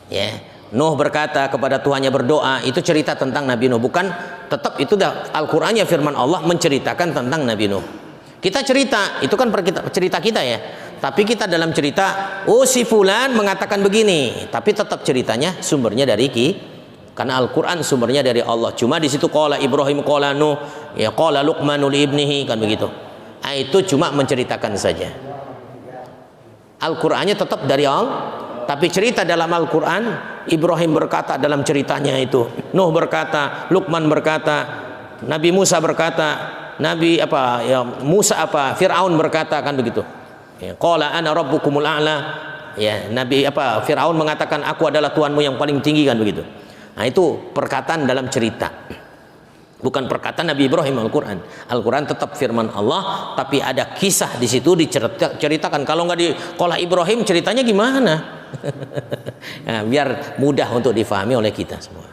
Ya, Nuh berkata kepada Tuhannya berdoa, itu cerita tentang Nabi Nuh, bukan tetap itu dah Al-Qur'annya firman Allah menceritakan tentang Nabi Nuh. Kita cerita, itu kan cerita kita ya. Tapi kita dalam cerita, oh si fulan mengatakan begini, tapi tetap ceritanya sumbernya dari karena Al-Qur'an sumbernya dari Allah. Cuma di situ qala Ibrahim qala Nuh, ya qala Luqmanul ibnihi kan begitu. Itu cuma menceritakan saja. Al-Qur'annya tetap dari Allah. Tapi cerita dalam Al-Quran, Ibrahim berkata dalam ceritanya itu, Nuh berkata, Luqman berkata, Nabi Musa berkata, Nabi apa ya Musa apa Fir'aun berkata kan begitu. Ya, qala ana rabbukumul a'la. Ya, Nabi apa Fir'aun mengatakan aku adalah Tuhanmu yang paling tinggi kan begitu. Nah, itu perkataan dalam cerita. Bukan perkataan Nabi Ibrahim Al-Quran. Al-Quran tetap firman Allah, tapi ada kisah di situ diceritakan. Kalau nggak di qala Ibrahim ceritanya gimana? Nah, biar mudah untuk difahami oleh kita semua.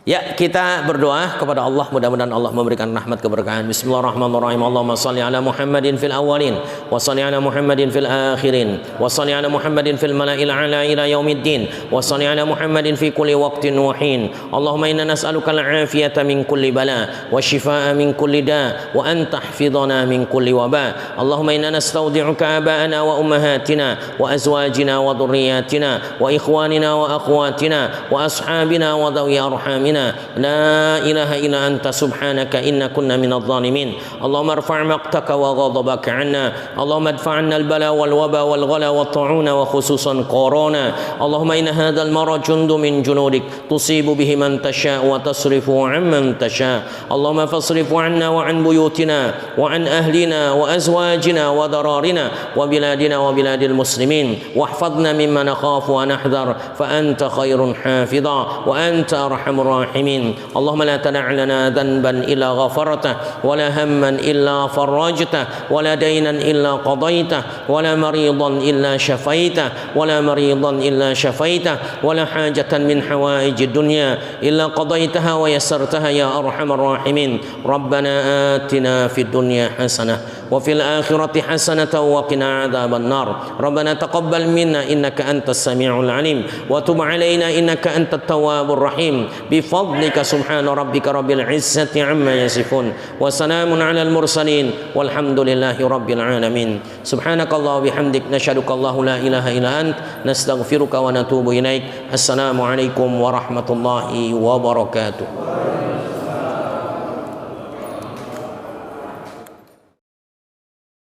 Ya, kita berdoa kepada Allah, mudah-mudahan Allah memberikan rahmat keberkahan. Bismillahirrahmanirrahim. Allahumma shalli ala Muhammadin fil awwalin wa shalli ala Muhammadin fil akhirin wa shalli ala Muhammadin fil mala'il a'la ila yaumiddin wa shalli ala Muhammadin fi kulli waqtin wa hin. Allahumma inna nas'aluka al-'afiyata min kulli bala wa shifaa'a min kulli da wa an tahfidhana min kulli waba. Allahumma inna nastawdi'uka aba'ana wa ummahatina wa azwajina wa dhurriyyatina wa ikhwanina wa akhwatina wa ashabina wa dhawi arhamina. لا إله إلا أنت سبحانك إنا كنا من الظالمين اللهم ارفع مقتك وغضبك عنا اللهم ادفع عنا البلاء والوباء والغلا والطاعون وخصوصا كورونا اللهم إن هذا المرض جند من جنودك تصيب به من تشاء وتصرفه عن من تشاء اللهم فاصرف عنا وعن بيوتنا وعن أهلنا وأزواجنا وضرارنا وبلادنا وبلاد المسلمين واحفظنا مما نخاف ونحذر فأنت خير حافظا وأنت أرحم الراحمين الراحمين اللهم لا تدع لنا ذنبا إلا غفرته ولا هما إلا فرجته ولا دينا إلا قضيته ولا مريضا إلا شفيته ولا مريضا إلا شفيته ولا حاجة من حوائج الدنيا إلا قضيتها ويسرتها يا أرحم الراحمين ربنا آتنا في الدنيا حسنة وفي الآخرة حسنة وقنا عذاب النار ربنا تقبل منا إنك أنت السميع العليم وتب علينا إنك أنت التواب الرحيم بفضلك سبحان ربك رب العزة عما يصفون وسلام على المرسلين والحمد لله رب العالمين سبحانك الله وبحمدك نشهدك الله لا إله إلا أنت نستغفرك ونتوب إليك السلام عليكم ورحمة الله وبركاته